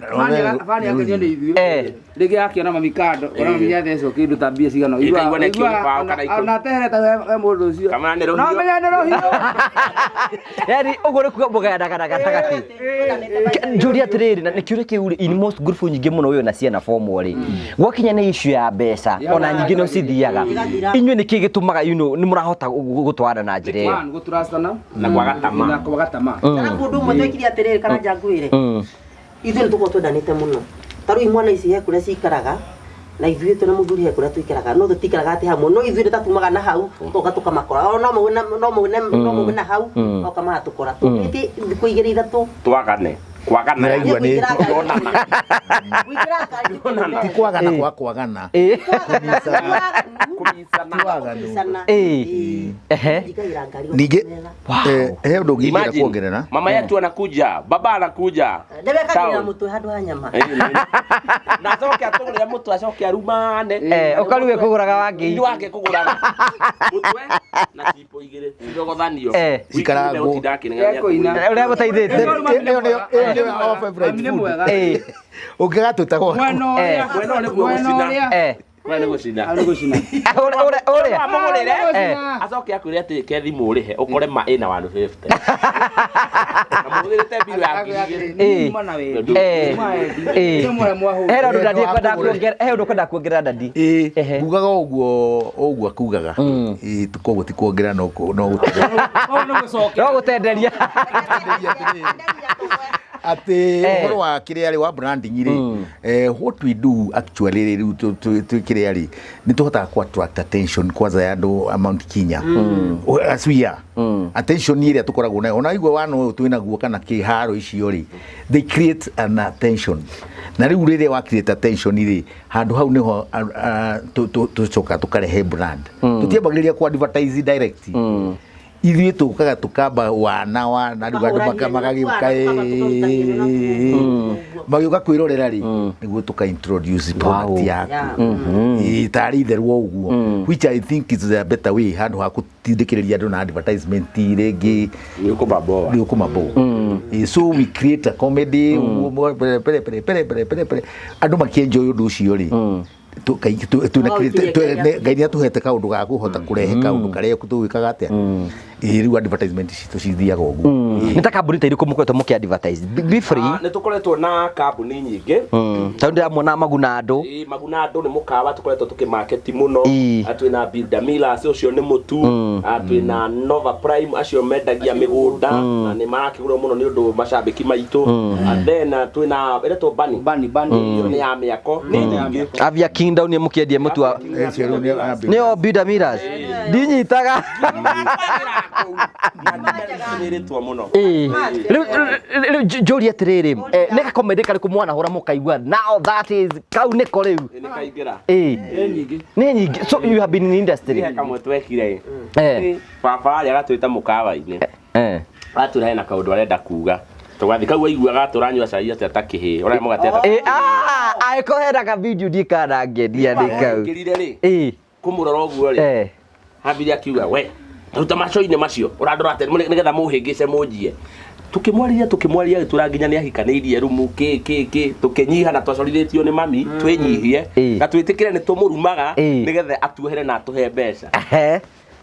fani akenyo ni ithuĩ rigi akiona mami kando ona mami yatheco kindu ta mbia cigano igua ona tehere ta we mundu ucio kama ni ruhiu no menya ni ruhiu yani ugore kuga mugayanaga na gatagati njuri atiriri na nikiure kiuri in most group nyingi muno uyo na ciana form ri gwakinya ni issue ya mbeca ona nyingi no cithiaga inywe niki gitumaga ni murahota gutwara na njira iyo guturastana na kwaga tama mundu mwe twekire atiriri kana njangwire ithuĩ tuko twendanĩte mũno tarũ imwana ici he kũrĩa cikaraga na ithuĩ twĩna mũthuri he kũrĩa tũikaraga no tũtikaraga atĩ hamwe no ithuĩ tatumaga na hau toka tukamakora no mwe na hau toka mahatũkora tũkĩtie thikũ igĩrĩ ithatũ twagane kwagana Naigua ni kwagana ti kwagana kwa kwagana kumisana ningi he undu ngigira kuongerera mama yetu anakuja baba anakuja ndebekagirira mutwe handu ha nyama na coke atugurira mutwe acoke arumane ukaruge kuguraga wangi ni wake kuguraga mutwe na tipo igire ndogothanio ikarango uria guteithite our favorite food ukigatutagwo mweno ni gucina ni gucina uria amugurire acoke akwire ati ke thimu urihe ukore ma ina 150 amugurite bill ya hero ndo dadi kwenda kuongera hero ndo kwenda kuongera dadi ngugaga uguo akugaga tukoguo ti kuongera no gutenderia ati uhoro wa kiria ri wa branding ri what we do actually ri tu kiria ri ni tuhota ku attract attention kwanza ya andu amount Kenya as we are attention ni ri tukoragwo nayo ona igwe wano twina guo kana kiharo icio ri they create an attention na riu riri wa create attention ri handu hau niho tucoka tukarehe brand tutiambagiriria ku advertise direct ithuĩ tukaga tukamba wana riu andu makamagagiuka magiuka kwirorera ri niguo tuka introduce product yaku itari itherwo uguo which I think is a better way handu ha gutindikiriria andu na advertisement ringi riukumabo so we create a comedy pere andu makienjoy undu ucio ri Ngai atuhete kaundu ga kuhota kurehe kaundu karia tuwikaga atia riu advertisement citu cithiaga uguo ni ta kambuni ta iriku mukoretwo muki advertise be free ni tukoretwo na kambuni nyingi tondu ndamona Magunado Magunado ni mukawa tukoretwo tukimarket muno atwina Builder Millers ucio ni mutu atwina Nova Prime acio mendagia migunda na ni marakigura muno ni undu macambiki maitu and then twina eretwo Bani ni ya miako ni nyingi Avia Kingdown ni mukiendie mutu nio Builder Millers ndinyitaga nĩrĩtwo mũno rĩu njũria atĩrĩrĩ nĩ gakomedi karĩkũ mwanahũra mũkaigua now that is kau nĩko rĩu nĩkaingĩra nĩ nyingĩ so you have been in industry kamwe twekire baba arĩa gatwĩta mũkawa-inĩ atũra hena kaũndũ arenda kuga tũgathi kau aiguaga tũranyua cai atĩ atakĩhĩ ũrĩa mũgateta aĩko hena ka video ndikanangenia nĩ kau ngĩrire-rĩ kũmũrora ũguo-rĩ hambire akiuga we ruta maco-inĩ macio ũrandora atĩ nĩgetha mũhĩngĩce mũnjie tukimwaria gĩtura nginya nĩ ahikanĩirie rumu tũkĩnyiha na twacorithĩtio nĩ mami twĩnyihie na twĩtĩkĩre nĩ tũmũrumaga nĩgetha atuohere na atũhe mbeca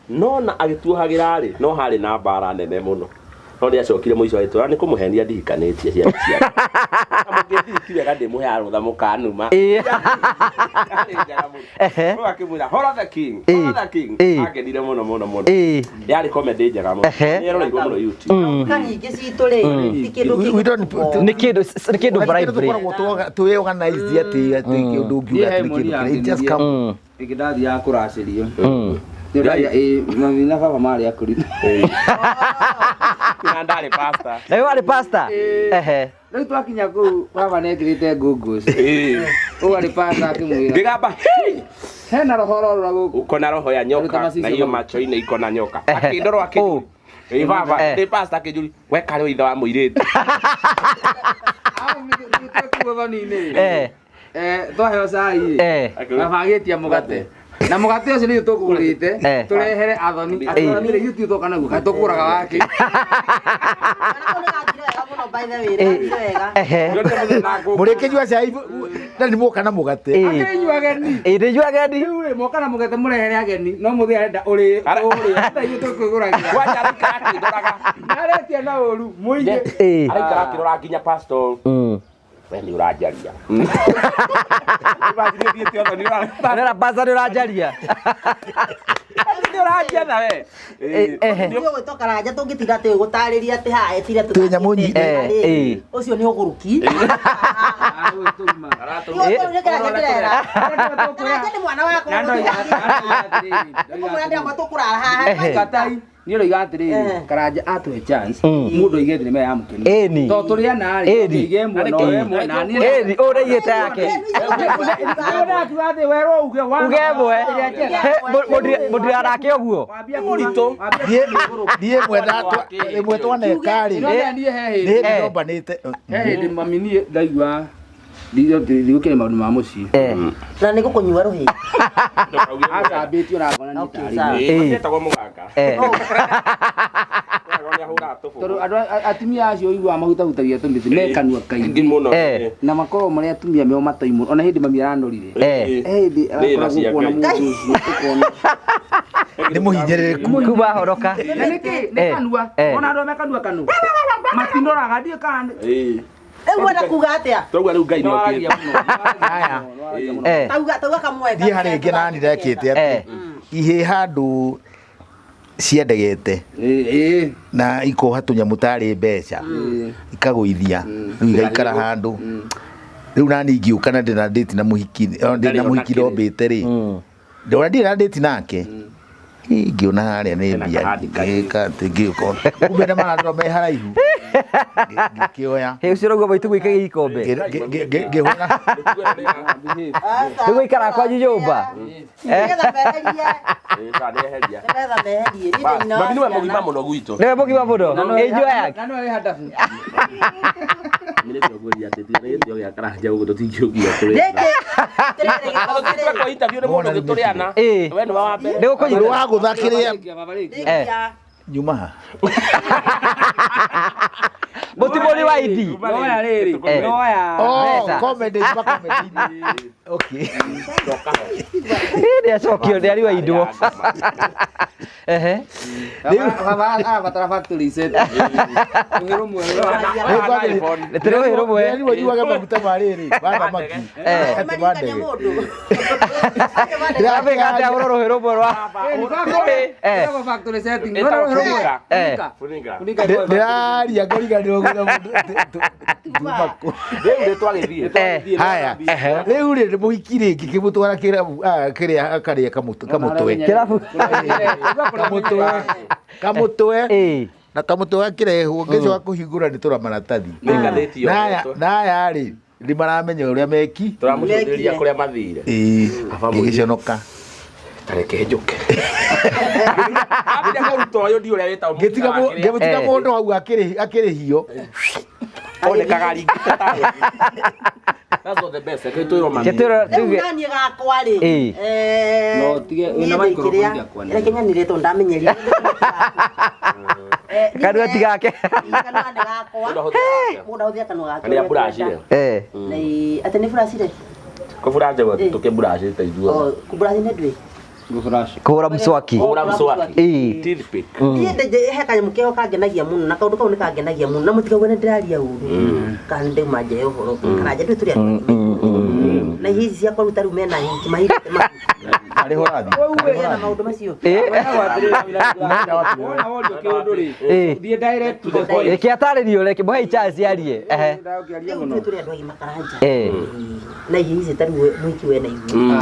no na agĩtuohagĩra-rĩ no harĩ na mbara nene mũno no nĩ acokire mũico agĩtwĩra nĩ kũmũhenia ndihikanĩtie ciana ciake mũngĩndiriki wega ndĩmũhe arũtha mũkanuma no akĩmwĩra hora the king agenire mũno yarĩ comedy njega mũno nĩeroreirwo mũno YouTube kanyingĩ citũ-rĩ nĩ kĩndũ twĩ organize atĩ kĩũndũ ngiuga atĩ just come ĩkĩndathi ya kũracĩrio mami na baba marĩ akũrithio na ndarĩ pasta rĩu arĩ pasta rĩu twakinya kũu baba nĩekĩrĩte ngũngũci ũũ arĩ pasta akĩmwĩra ngĩgamba hena roho rorora gũkũ uko na roho ya nyoka na hiyo macho-inĩ iko na nyoka akĩndorwo akĩnjũri baba ndĩ pasta akĩnjũri we karĩ ithe wa mũirĩtu twaheo cai abagĩtia mũgate na mũgate ũcio nĩ tũkũgũrĩte tũrehere athoni atũranire YouTube toka naguo kaĩ tũkũraga wake mũrĩkĩnyua cai na nĩ mũka na mũgate akĩnyua ageni ndĩnyua ageni rĩu mũka na mũgate mũrehere ageni no mũthĩ arenda ũrĩa ithuĩ tũkũgũragĩra wajarika akĩndoraga aretia na ũru mũingĩ araikara akĩrora nginya pastor we nĩ ũranjaria nĩra pasta nĩ ũranjaria nĩ ũranjatha we gwĩtwo karanja tũngĩtiga atĩ gũtarĩria atĩ haha etire twĩ nyamũ nyingĩ ũcio nĩ ũgũrũki karanja nĩ mwana wakwa tũkũrara haha nĩ ũroiga atĩrĩrĩ karanja atũhe chance mũndũ oige thĩ nĩme yamũkenia tondũ tũrĩ anarĩ oige ĩmwe na ĩmwe na niĩ ũrĩigĩte yake ũnakiuga atĩ werwo uge uge ĩmwe mũndũ arake ũguo mũritũ niĩ ĩmwe twanekarĩ nĩ ndĩrombanĩte he hĩndĩ mami niĩ ndaigua ndigũkĩre maũndũ ma mũciĩ na nĩ gũkũnyua rũhĩ acambĩtio na ngona nĩ etagwo mũganga tondũ andũ atumia acio ũiguaga mahutahutagia tũmĩtĩ mekanua kaingĩ mũno na makorwo marĩ atumia meo mataimũ ona hĩndĩ mami aranорire hĩndĩ arakoragwo kuona mũndũ ũcio ũkona nĩ mũhinyĩrĩrĩku kuma horoka na nĩkĩ kanua ona andũ mekanua kanu matinoraga ndiĩ kana rĩu mwenda kuga atĩa twaigua rĩu Ngai nĩokĩte tauga kamwega thiĩ harĩ ĩngĩ nani ndekĩte atĩ ihĩ handũ ciendegete na ikoha tũnyamũ tarĩ mbeca ikagũithia rĩu igaikara handũ rĩu nani ingĩũka na ndĩna ndĩti na mũhiki ndombĩte rĩ ndona ndirĩ na ndĩti nake ngĩona harĩa nĩ mbia ngĩka atĩ ngĩũka kumbe na marandora me haraihu ngĩkĩoya ũcio rauga maitũ gwĩkagia ikombe ngĩhũra nĩguo ikara kwanyu nyũmba mami nĩwe mũgima mũno gwitũ nĩwe mũgima mũno ĩnjua yake na nĩwe hadabu nĩrĩtũgũria atĩ gĩtio gĩa karanja ũguo tũtingĩũkia tũrĩ interview nĩ mũndũ gĩtũrĩana we nĩwe wa mbere nĩgũkũnyita wagũtha kĩrĩa nyuma ha mũtimũri wa idi noya rĩrĩ noya comedy okay nĩ acokio nĩ ari wa indo batara factory set rũhĩrũ mwerũ nĩ rũhĩrũ mwerũ nĩ wanyuaga maguta marĩrĩ bana maki ndĩrabĩka atĩ agũrwo rũhĩrũ mwerũ factory setting ndĩraria ngariganĩrwo gwĩra mũndũ rĩu nĩtwagĩthiĩ haya rĩu mũhiki rĩngĩ kĩmũtwara kĩrabu kĩrĩa akarĩa kamũtwe kĩrabu kamutwe na kamutwe akirehwo ngecoka kuhingura ni tura maratathi naya ri ndi maramenya uria meki turamucundiria kuria mathire gigiconoka tareke njuke abia muruto uyu ndi uria wita ngetiga mundu hau akirihio one kagari that's the best ketoro mami nani gakwa ri no tige ina microphone yakwa ni Kenya ni reto ndamenyeria Kanua tigake. Kanua gakwa muda uthia kanua gakwa ani aburashire nei ate ni burashire ko buraje wa tukeburashire taijua ku burashi ne ndwe Kura mswaki. Toothpick. Ndiye heka mukeo kangenagia muno na kaundu kau ni kangenagia muno na mutika wene ndiraria uru kande maje yo horo karaje tu turia na hizi cia kwa rutaru mena hinki mahire tema ari horathi wewe na maundu macio thie direct to the point kiataririo reke bohe chance arie turia ndwagi makaranja na hizi taru mwiki wena igu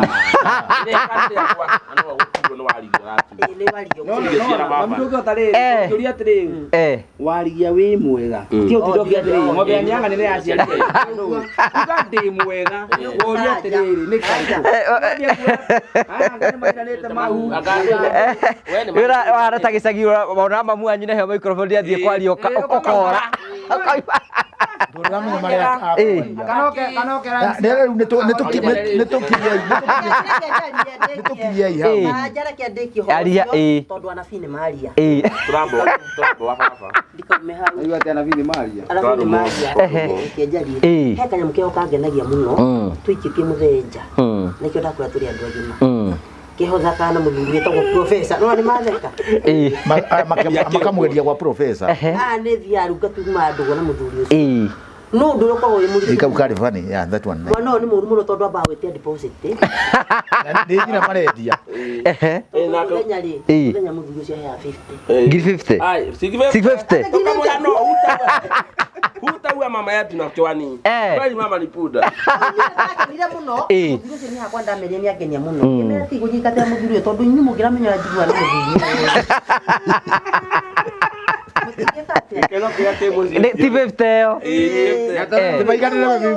warigia wi mwega ti utirogia atiri ng'ombe ya nyanga nene yaciaria ndi mwega woria atiriri ni kaiko wira warata gicagi ona mamu anyu nehe microphone athie kwaria okora nduramenya maria kanokera rero nitukiria ajara kia ndiki ho aria tondu anafine maria turambo wa baba ndikomeharu ayo ati anavini maria anafine maria kienjari heka nyamukeo kangenagia muno twikitie muthenja nikio ndakura turi andu agima kihotha kana muthuri wetagwo professor no ni matheka makamweria kwa professor ni thiaru ngatuma andu na muthuri ucio no ndu rokwa uyu muri ikabukari fani ya that one no ni muru muno tondu aba wetia deposit ni nyina marendia na nyari nya muthuri ucio ya 50 ngiri 50 ai 650 tukamwona no Huta mama yetu na chwani. Kwani mama ni puda. Nira muno. Muthuri ucio ni hakwa ndameria ni agenia muno. Kimera ti gunyikate muthuri tondu inyu mugira menya njigua ni muthuri. Ti 50 yo. Tubaiganira bibi.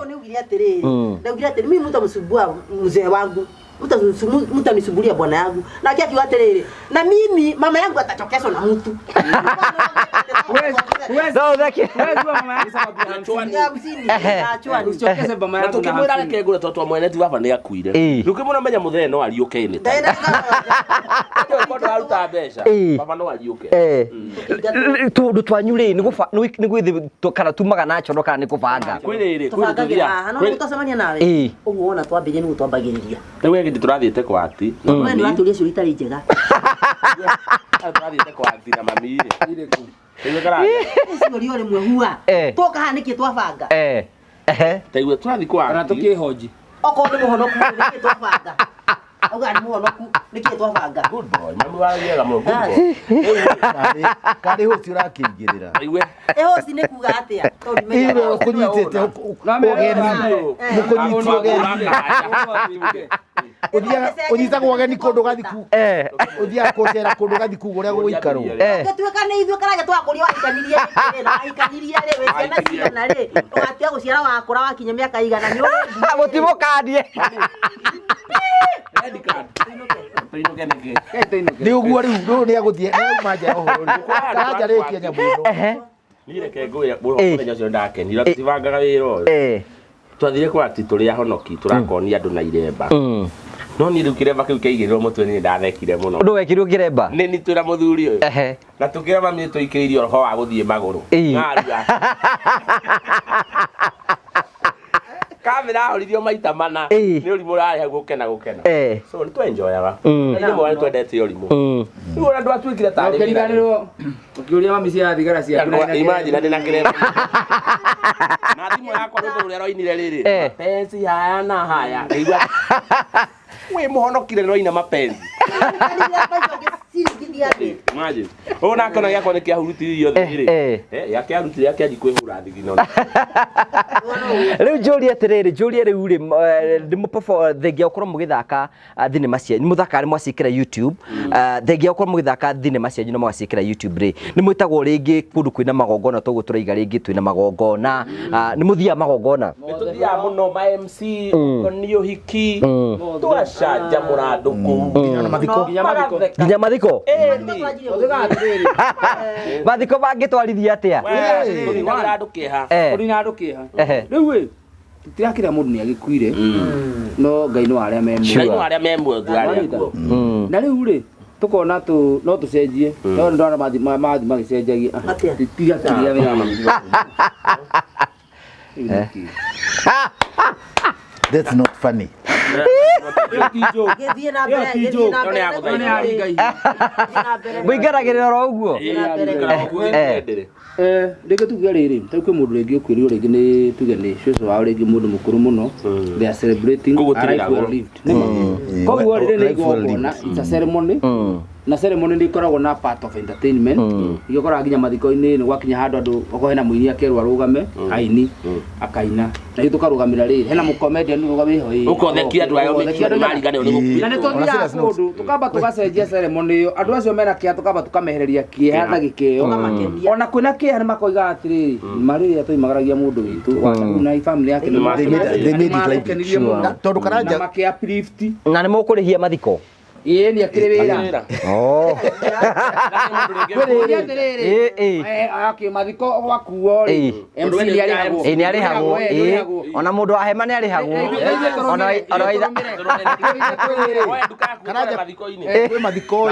Ni ugiria atiriri. Ndaugira atiriri mimi mtamsumbua mzee wangu. Mtanisubulia bwana yangu. Na kia kiwa atiriri. Na mimi mama yangu atachokeswa na mtu. No, thaki. wewe mama yangu sababu ya chwani Chwani. usichokeze mama yangu tukimwira reke ngure toto mwene ti baba ni akuire tukimwona menya muthee no ariuke ni ta ndio aruta mbeca baba no ariuke tundu twanyu ri ni gwithi kana tumaga na choro kana ni kubanga kwiriri tufangagira no tutacemania nawe uguona twambirie ni gutwambagiriria tewe gindi turathiite kwati wewe ni waturia cio itari njega turathiite kwati na mamire ile ku ile kara cio rio rimwe hua toka haniki twabanga tewe turathi kwati kana tukihoji oko ni muhonoku ni twabanga auga ni muhonoku ni twabanga good boy mamu wa yega mo good boy kari hoci urakingirira iwe hoci ni kuga atia tondu menya kunyitete ogeni mukunyiti ogeni unyitagwo ogeni kundu gathiku uthia kucera kundu gathiku guria guikarwo gatuika ni ithuĩ karaja twakuria wahikanirie na wahikanirie ri weciana cigana ri ugatia guciara wakura wakinya miaka igana ni mutimukandie ni uguo riu ni aguthie ni manja uhoro karaja rikia nyamu ino ni reke ngoya muthenya ucio ndakenira tutivangaga wira uyu twathire kwati turi ahonoki turakonia andu na iremba no ni riu kiremba kiu kiigirwo mutwe ni ndathekire muno ndu wekirwo kiremba ni twira muthuri uyu na tukira mami tuikiririo roho wa guthie maguru ngaria kamera horirio maita mana ni urimu rari gukena so ni twenjoyaga ni mwana twendete urimu ni wona ndu atwikire tari ukiriganirwo ukiuria mami cia thigara cia kuna imagine ndina kiremba na timu yakwa ndu uri roinire riri pensi haya na haya igwa we muhonokire roina mapenzi Imagine. Ona kana yako ni kiahurutirio thiri. Yake arutire yake aji kwihura thigino. Riu njuri atiriri njuri riu ri ndimuperform thengia ukorwo mugithaka thinema cia muthaka ari mwacikira YouTube thengia ukorwo mugithaka thinema cia no mwacikira YouTube ri ni mwitagwo ringi kundu kwina magongona toguo turaiga ringi twina magongona ni muthia magongona tuthia muno ma MC konio hiki twacanja murandu ku nginya mathiko mathiko bangitwarithia atia murandu kiha murandu kiha riu we tirakira mundu ni agikuire no ngai no aria memwe ngai no aria memwe ngaria na riu ri tukona tu no tucenjie no ndona mathi magicenjagia tiga kiria wira That's not funny. Muigaragirira ro uguo rege tuge riri tauke mundu rege ukwirio rege ni tuge ni cucu wao rege mundu mukuru muno they are celebrating life well lived koguo riri ni igongona it's a ceremony na ceremony ni ikoragwo na part of entertainment igikora nginya mathiko-ini ni gwakinya handu andu oko hena muini akerwa rugame aini akaina na ithu karugamira riri hena mu comedian rugame ho ukothekia andu ayo marigane uri gukira na ni tuthia kundu tukamba tugacenjia ceremony iyo andu acio mena kia tukamba tukamehereria kieha na gikeo ona kwina kieha ni makoiga atiri mari atoimagaragia mundu witu na family yake ni they made it like sure tondu karanja makia uplift na ni mukurihia mathiko ni akiri wira aki mathiko gwakuo ri MC ni arihagwo ona mundu wa hema ni arihagwo ona karanja kwi mathiko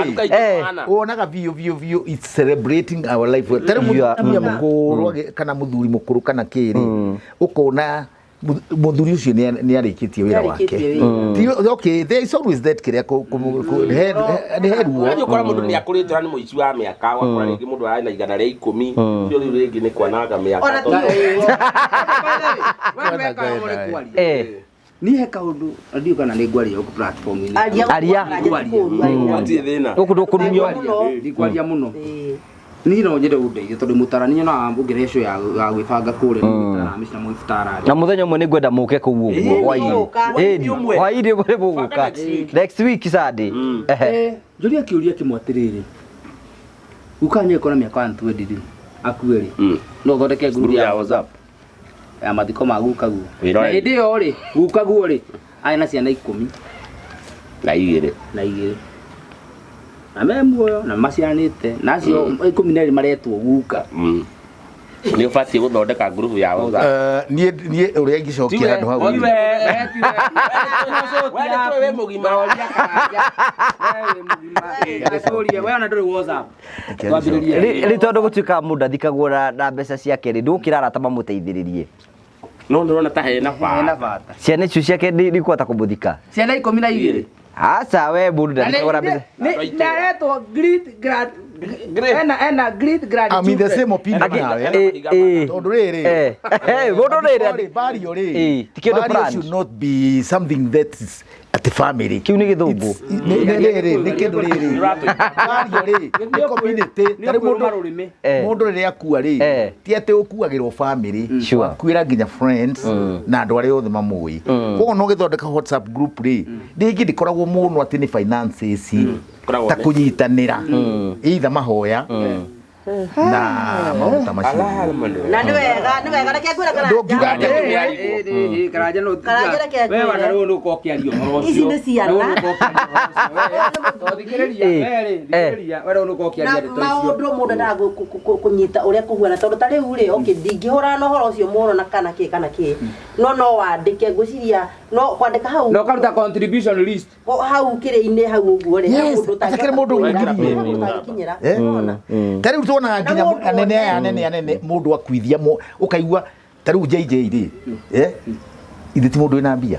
wonaga view it's celebrating our life tare mutumia mukuru kana muthuri mukuru kana kiri ukona muthuri ucio ni arikitie wira wake okay there is always that kiria ni headwo ndio kora mundu ni akurite ni muici wa miaka wakora ringi mundu arina 110 ndio ringi ni kwananga miaka ni he kaundu ndio kana ni ngwaria ku platform ni aria atie thina gukurumio ni ngwaria muno ni no nyende undeithie tondu mutarani na ungirecio ya gwibanga kure ni mutara micina mwifutara na muthenya umwe ni ngwenda muke kuguo hwairi bure buguka next week Sunday njuria kiuria kimwe atiriri ukanye kona miaka ya 20 akueri no thondeke group ya WhatsApp ya mathiko maguka guo na hindi yo ri guka guo ri aina ciana 10 na igire na muoyo na macianite nacio 12 maretwo guka ni ufati guthondeka group ya WhatsApp nie uria ngicokia andu hau we mugima we ona nduri WhatsApp ri tondu gutuika mundu athikagwo na mbeca ciake ri ndukira arata mamuteithiririe no ndurona ta hena bata ciana icio ciake ni kwata kumuthika ciana 12 acha we mundu ndathikagwo mbeca naretwo great grand ena great grand I mean the same opinion nawe tondu riri mundu riri bario ri tikindu plan should not be something that is at the family kiu ni githumbu ni kindu riri bario ri ni community tari mundu riri akua ri ti ati ukuagirwo family kwira nginya friends na andu ari othe mamui koguo no githondeka WhatsApp group ri ndingi ndikoragwo muno ati ni finances ta kunyitanira either mahoya na maunta macio na ni wega reke ngwira karaja no we wana ro no kokiario ici ni ciana thikiriria we ro no kokiaria to icio maundu mundu ndaga kunyita uria kuhuana tondu ta riu ri okay ndingihura no horo ucio muno na kana ki no wandike ngwiciria no kwandika hau no karuta contribution list hau kiri-ini hau uguo ri mundu takire mundu nginyira unaona tari utona nginya anene mundu akwithia ukaigua tari JJ ri ithi ti mundu ina mbia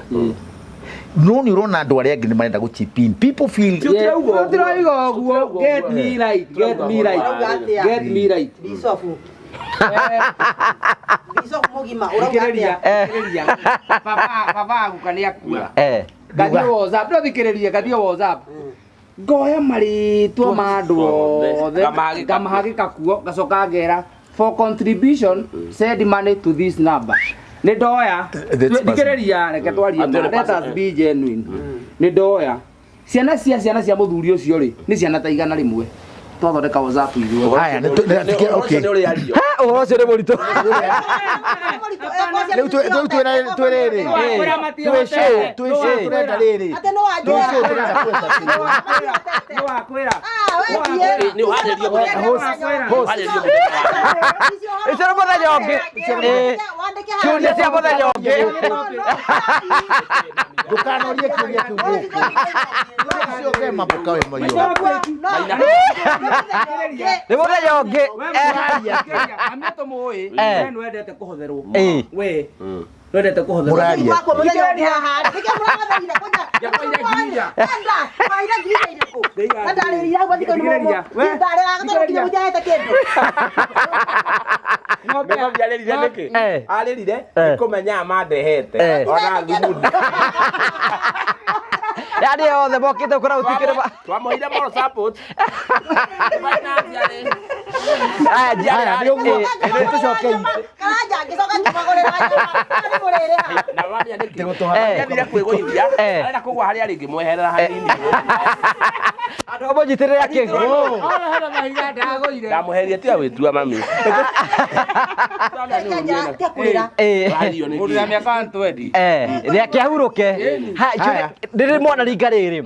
no ni urona andu aria angi ni marenda gu chip in people feel tiraiga uguo get me right bisofu bisofu mugima uraugatia baba gukania kua gathio WhatsApp ndo thikiriria gathio WhatsApp ngoya maritwa ma andu othe ngamahagika kuo gacoka ngera for contribution send money to this number nä ndoya thikĩrĩria reke twarie let us be genuine nä ndoya ciana cia mũthuri ũcio rĩ nĩ ciana ta igana rĩmwe twathondeka WhatsApp ithuothe haya okay ũhoro ũcio nĩ mũritũ rĩu twĩrĩrĩ twĩrenda rĩrĩ Ese mũthenya ũngĩ ciũria cia mũthenya ũngĩ ndũkanorie kĩũria kĩu gũkũ ũcio ke mamboka we moyo nĩ mũthenya ũngĩ amĩto mũĩ nĩ wendete kũhotherwo we wendete kũhotherwo mũraria arĩrire kũmenya mandehete ona thumuni yani othe mokĩte kũra ũtikĩrĩ twamoire moral support haya nĩ ũguo tũcokei thire kwĩgũithia arenda kũgwa harĩa rĩngĩ mweherera hanini andũ mũnyitĩrĩra kĩngũ ndamũheria tiga gwĩtua mami mũndũ ya mĩaka 20 rĩa kĩahurũke rĩrĩ mwana ringa rĩrĩ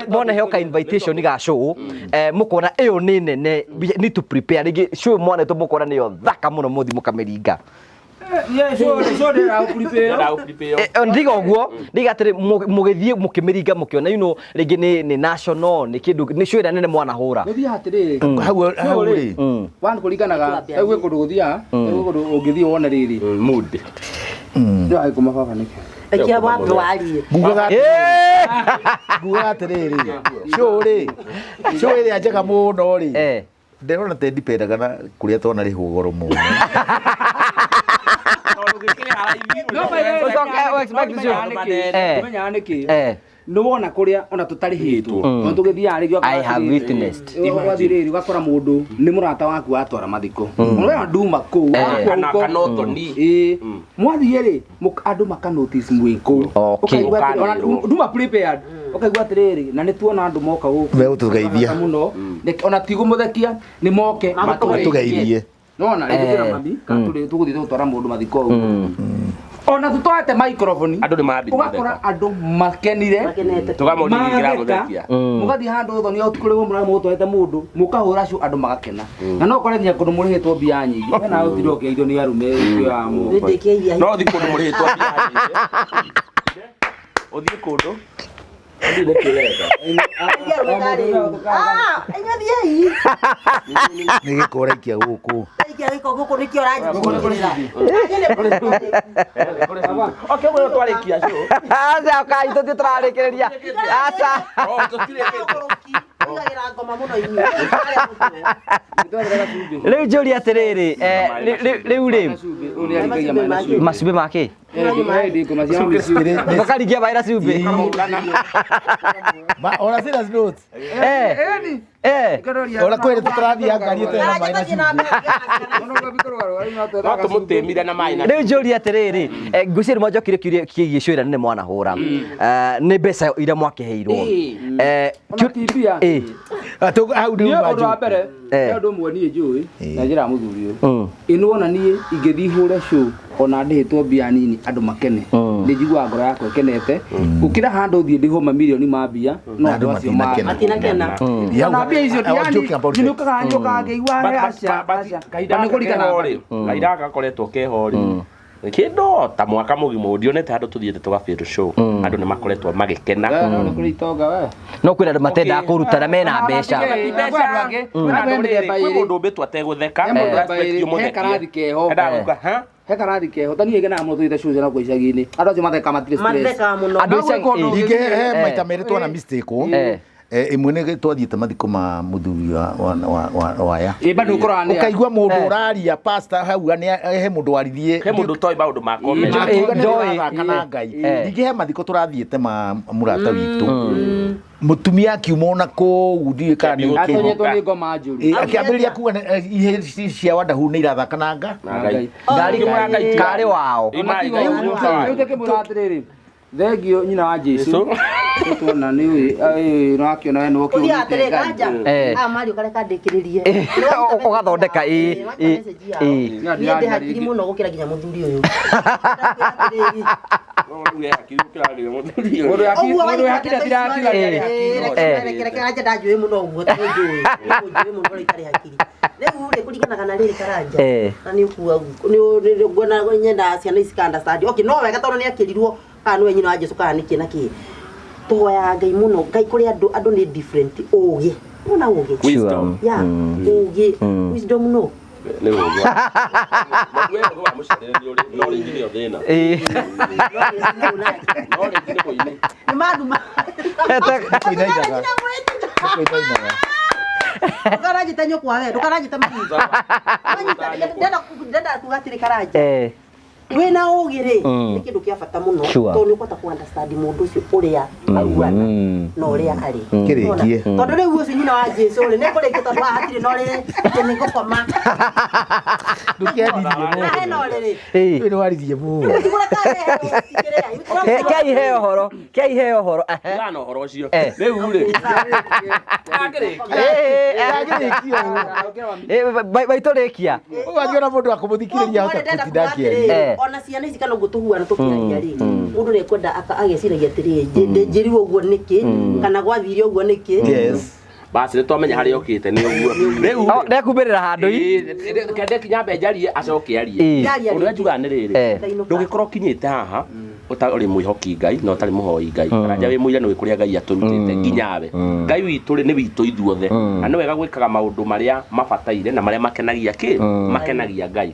mwana heo ka invitation ga show mũkona ĩyo nĩ nene need to prepare rĩngĩ show mwana mũkona nĩyo thaka mũno mũthi mũkamĩringa ndiga ũguo ndiga atĩrĩ mũgĩthiĩ mũkĩmĩringa mũkĩona rĩngĩ nĩ national nĩ kĩndũ nĩ show ĩrĩa nene mwana hũra gũthiĩ atĩrĩrĩ hau rĩ wanĩ kũringanaga gwĩ kũndũ gũthiaga gwĩ kũndũ ũngĩthiĩ wone rĩrĩ mood nĩ agĩkũma baba nĩkĩ Ekia watu walie. Ngugaga atĩrĩrĩ show ĩrĩa njega mũno rĩ ndĩrona te ndipendaga na kũrĩa twana rĩ hũgoro mũno ũmenyaga nĩkĩ nĩ wona kũrĩa ona tũtarĩhĩtwo no tũgĩthiaga rĩngĩ I have witnessed ũgathiĩ rĩrĩ ũgakora mũndũ nĩ mũrata waku watwara mathiko ũrĩa nduma kũu mwathiĩ rĩ andũ maka notice mwĩ kũu nduma prepared ũkaigua atĩrĩrĩ na nĩ tuona andũ moka gũkũ megũtũgeithia mũno ona ti gũmũthekia nĩ moke matũgeithie nona rĩngĩ na mami tũgũthiĩ tũgũtwara mũndũ mathiko ona tũtwate microphone andũ nĩ mambire ũgakora andũ makenire tũkamũririkĩra gũthekia mũgathiĩ handũ thoni au tikũrĩ mũrĩa mũtwarĩte mũndũ mũkahũra cu andũ magakena na no kore nginya kũndũ mũrĩhĩtwo mbia nyingĩ na ũthiĩ ũkĩithio nĩ arume ya mũndũ no thiĩ kũndũ mũrĩhĩtwo mbia nyingĩ ũthiĩ kũndũ nĩ gĩkũraikia gũkũ aca kaitũ ti tũrarĩkĩrĩria aca rĩu njũria atĩrĩrĩ rĩu rĩ macumbĩ makĩ ũkaringia maĩra cumbĩ ona serious notes ona kwĩrĩ tũtarathiĩ ngari ĩtena maĩ na cumbĩ no tũmũtĩmire na maĩ na rĩu njũria atĩrĩrĩ ngwĩciria nĩ mwanjokire kĩgiĩ show ĩrĩa nene mwana hũra nĩ mbeca iria mwakĩheirwo hau nĩ ũndũ wa mbere nĩ ũndũ ũmwe niĩ njũĩ na njĩra mũthuri ũyũ ĩnũona niĩ ingĩthiĩ hũre show ona ndĩhĩtwo mbia nini andũ makene nĩ njiguaga ngoro yakwa ĩkenete gũkĩra handũ thiĩ ndĩhwo mamirioni ma mbia no andũ acio matinakena na mbia icio nĩũkaga njokaga ngĩigua aca kahinda nĩ kũringanaga kahinda gakoretwo keho rĩ kĩndo ta mwaka mũgima ndionete handũ tũthiĩte tũgabĩrwo show andũ nĩ makoretwo magĩkena no kwĩna andũ matendaga kũruta na mena mbeca kwĩ mũndũ ũmbĩtwo ategũtheka he karathi keho he karathi keho tani ĩgenaga mũno tũthiĩte show cia kwa icagi-inĩ andũ acio matheka matirĩ stress ningĩ he maita merĩ twana mistake imwe nĩ twathiĩte mathiko ma mũthuri waya bado ũkorana ũkaigua mũndũ ũraria pastor hau he mũndũ warithiĩ he mũndũ toĩ maũndũ ma ndoĩ kana Ngai ningĩ he mathiko tũrathiĩte ma mũrata witũ mutumia akiuma kũu ndiũĩ kana nĩ atonyetwo nĩ ngoma njũru akĩambĩrĩria kuga ihe cia wadahu nĩ irathakananga karĩ wao rĩu tũkĩmwĩra atĩrĩrĩ thengio nyina wa Jesu tuona nĩ ũĩ no akĩona we no ũkĩũgĩte Mario kareka ndĩkĩrĩrie ũgathondeka niĩ hakiri mũno gũkĩra nginya mũthuri ũyũ mũndũ hakiri atirakiga reke anja ndanjũĩ mũno ũguo tũnjũĩ mũno ũrĩa itarĩ hakiri rĩu rĩ kũringanaga na rĩrĩ karanja na nĩ ũkua nĩ nguona nyenda ciana ici understand okay no wega tondũ nĩ akĩrirwo kana nĩ nyina wa Jesu kana nĩ kĩna kĩ tuhoya Ngai mũno Ngai kũrĩ andũ nĩ different ũgĩ ona ũgĩ wisdom ũgĩ wisdom no nĩ ũgĩ wewe wa mũcerere no rĩngĩ thĩna no rĩngĩ nĩ kũine nĩ maduma Ndukaranyita nyũkwa we ndukaranyita mahinda ndenda kugatĩrĩ karanja wena ũgĩ-rĩ nĩ kĩndũ kĩa bata mũno tondũ nĩ ũkũhota ku-understand mũndũ ũcio ũrĩa aruana na ũrĩa arĩ tondũ rĩu ũcio nyina wa Jesu-rĩ nĩ kũrĩkia tondũ hatirĩ na ũrĩrĩ atĩ nĩ ngũkoma na hena ũrĩrĩ nĩ waririe mũno Kĩai he ũhoro gana ũhoro ũcio rĩu-rĩ baitũ rĩkia ũgathiona mũndũ akũmũthikĩrĩria ahota gũtinda akĩaria ona ciana ici kana ũngĩtũhuana tũkĩaria rĩ mũndũ nĩ kwenda ageciragia atĩrĩ njĩrirwo ũguo nĩkĩ kana gwathire ũguo nĩkĩ basi nĩ twamenya harĩa ũkĩte nĩ ũguo rĩu ndekumbĩrĩra handũ kende kinyambe njarie acoke arie ũndũ ũrĩa njugaga nĩ rĩrĩ ndũngĩkorwo kinyĩte haha ũtarĩ mwĩhoki Ngai na ũtarĩ mũhoi Ngai karanja wĩ mũira nĩ kũrĩa Ngai atũrutĩte nginyawe Ngai witũ nĩ witũ ithuothe na nĩ wega gwĩkaga maũndũ marĩa mabataire na marĩa makenagia makenagia Ngai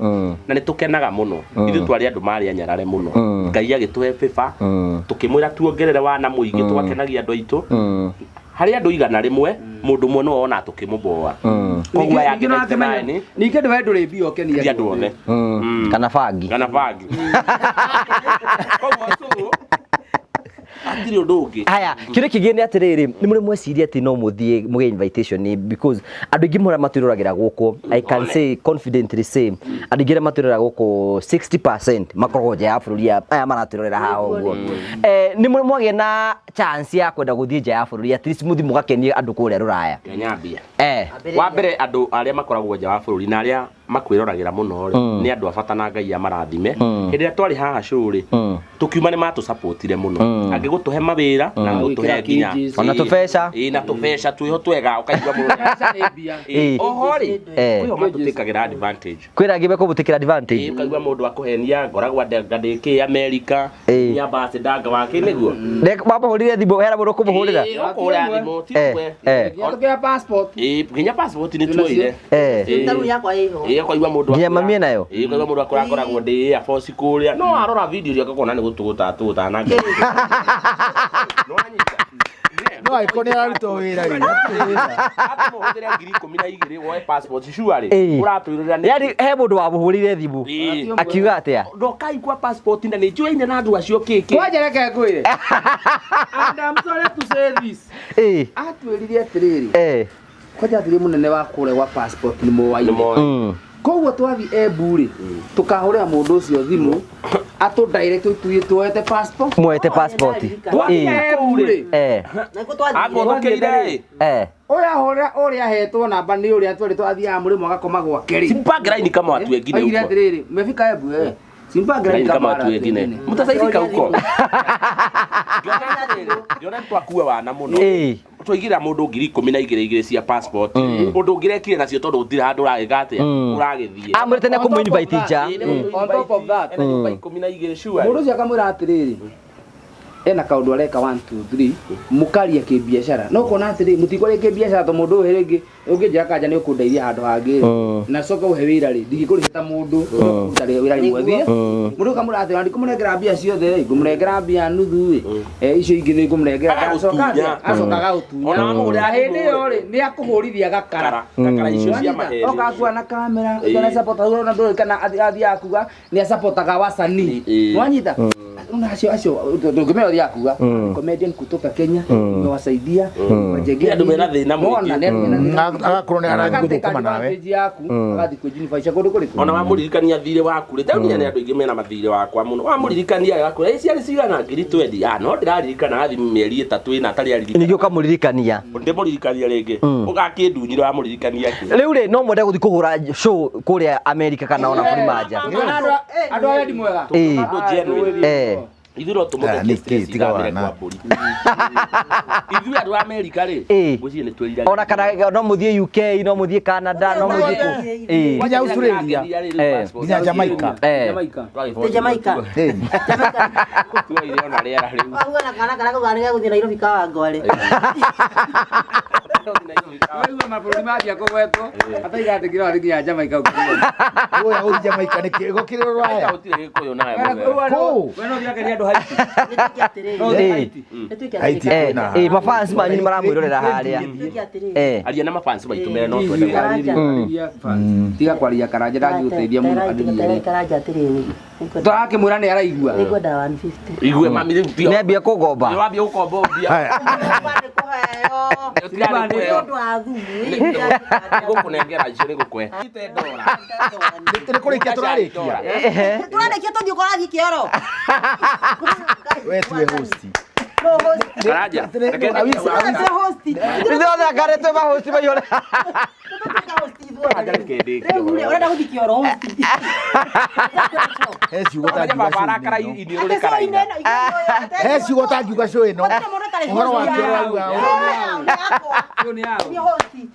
na nĩ tũkenaga mũno ithuĩ twarĩ andũ marĩa nyarare mũno Ngai agĩtũhe bĩba tũkĩmwĩra tuongerere wana mũingĩ tũgakenagia andũ aitũ harĩ andũ igana rĩmwe mũndũ ũmwe no ona tũkĩmũboa koguo yake nĩ ningĩ ndwe ndũrĩ mbia ũkenia andũ othe kana bangi koguo atiri ũndũ ũngĩ haya kĩrĩ kĩngĩ nĩ atĩrĩrĩ nĩ mũrĩ mweciria atĩ no mũthiĩ mũge invitation because andũ aingĩ mũrĩa matwĩroragĩra gũkũ I can say confidently say andũ aingĩ matwĩroragĩra gũkũ 60% makoragwo nja ya bũrũri aya maratwĩrorera haha ũguo nĩ mũrĩ mwagĩa na chance ya kwenda gũthiĩ nja ya bũrũri at least mũthi mũgakenie andũ kũrĩa rũraya nyambia wa mbere andũ arĩa makoragwo nja wa bũrũri na arĩa makwĩroragĩra mũno nĩ andũ abata na Ngai amarathime hĩndĩ ĩrĩa twarĩ haha cũrĩ tũkiuma nĩ matũsupportire mũno angĩgũtũhe mawĩra na gũtũhe nginya ona tũbeca na tũbeca twĩho twega ũkaigua mũndũ ohori kwĩho matũtĩkagĩra advantage kwĩra ngĩbe kũbũtĩkĩra advantage ũkaigua mũndũ akũhenia ngoragwo ndĩkĩ America nĩ ambassador wake nĩguo mabahũrire thimũ hera mũndũ kũmũhũrĩra ũkũra thimũ tiwe tũkĩya passport nginya passport nĩ tuoire taru yakwa ĩho ũkaigua mũndũ nginya mami nayo ũkaigua mũndũ akoragwo ndĩ Air Force kũrĩa no arora video iria akona nĩ gũtũgũta na ngĩ no aiko nĩ ararutwo wĩra rĩ hapo mũhũthĩre 12,000 woe passport sure ũratwĩrĩra nĩ yani he mũndũ wabũhũrire thimũ akiuga atĩa ndokaigua passport na nĩ njuaine na andũ acio kĩkĩ kwaje reke ngwĩre and I'm sorry to say this atwĩrire atĩrĩrĩ kwaje athiĩ mũnene wa kũrĩa wa passport nĩ mũwaine koguo twathi Embu-rĩ tukahũrĩra mũndũ ũcio thimũ atũ direct tuoete passport muoete passport Embu-rĩ agũthũkĩire ũrĩa ahetwo namba nĩ ũrĩa twarĩ twathiaga mũrĩmo agakoma gwake simpanga line kama watu wengine huko atĩrĩrĩ mmefika Embu simpanga line kama watu wengine mtasaidika huko ngiona twakua wana mũno twaigĩra mũndũ 12,000 cia passport ũndũ ũngĩrekire nacio tondũ ũtira handũ ũragĩgatĩa ũragĩthiĩ amwĩrĩte nĩ kũmũ-invite nja on top of that 12,000 sure mũndũ ũcio akamwĩra atĩrĩrĩ ena kaũndũ areka 1 2 3 mũkaria kĩbiacara no kuona atĩrĩ mũtikore kĩbiacara to mũndũ ũyũ rĩngĩ ũngĩnjĩra kanja nĩ ũkũndeithia handũ hangĩ na coka ũhe wĩra rĩ ndingĩkũrĩhĩta mũndũ ũtarĩ wĩra rĩmwe thiĩ mũndũ kamũra atĩ ndikũmũnengera mbia ciothe ngũmũnengera mbia nuthu icio ingĩ nĩ ngũmũnengera acokaga ũtunya hĩndĩ ĩyo rĩ nĩ akũhũrithia gakara icio cia maheri okakua na kamera kana support na ndũrĩ kana athiaga kuga nĩ supportaga wasanii wanyita acio ndungimenya uria kuga comedian kutoka Kenya imewasaidia wajengea ndio mena thina mwingine agakorwo ni araguthuka nawe agathi kujinufaisha kundu kuriku ona wamuririkania thire waku rite unia ni andu ingi mena mathire wakwa muno wamuririkania yakwa eci ari cigana ngiri 20 no ndiraririkana athi mieri 3 ina atari aririkana nigio kamuririkania ndimuririkania ringi ugakindunyire wamuririkania ki riu ri no mwende guthi kuhura show kuria America kana ona buri manja andu aya ndi mwega Ithiro tumuke stress tiga na mburi. Ithu andu America ri mucie ni twirira. Ona kana no muthie UK no muthie Canada no muthie ku. Wanya Australia. Nginya Jamaica. Jamaica. Twire ona riera riu. Kana kuganiga guthie Nairobi ka ngware. Wewe maburi mabia kugwetwo hata igatikira ari nginya Jamaica ukiri. Oya uthi Jamaica ni kigo kiriro rwaya. Utire gikuyo nayo. Wewe no thiakeria andu Haiti. Mafans manyu maramwirorera haria. Aria na mafans baitu mere no twende. Tiga kwaria Karanja ndangiguteithia muno andu. Karanja atiriri. Twake mwira ni araigua. Nigwenda 150. Igue mami riu pio. Nembia kugomba. Ni wambia ukomba mbia. Gukunengera icio ni gukwe. Ni kurikia turarikia. Turarikia tuthii korathi kioro. We tuwe hosti. Karanja. Ndothe akaretwe ba hosti bayore. Urenda guthii kioro hosti. Heci gota bara kara ini ro kara ina. Heci gota ngiuga show ino. Uhoro wa kioro auga. Ni yao. Ni hosti.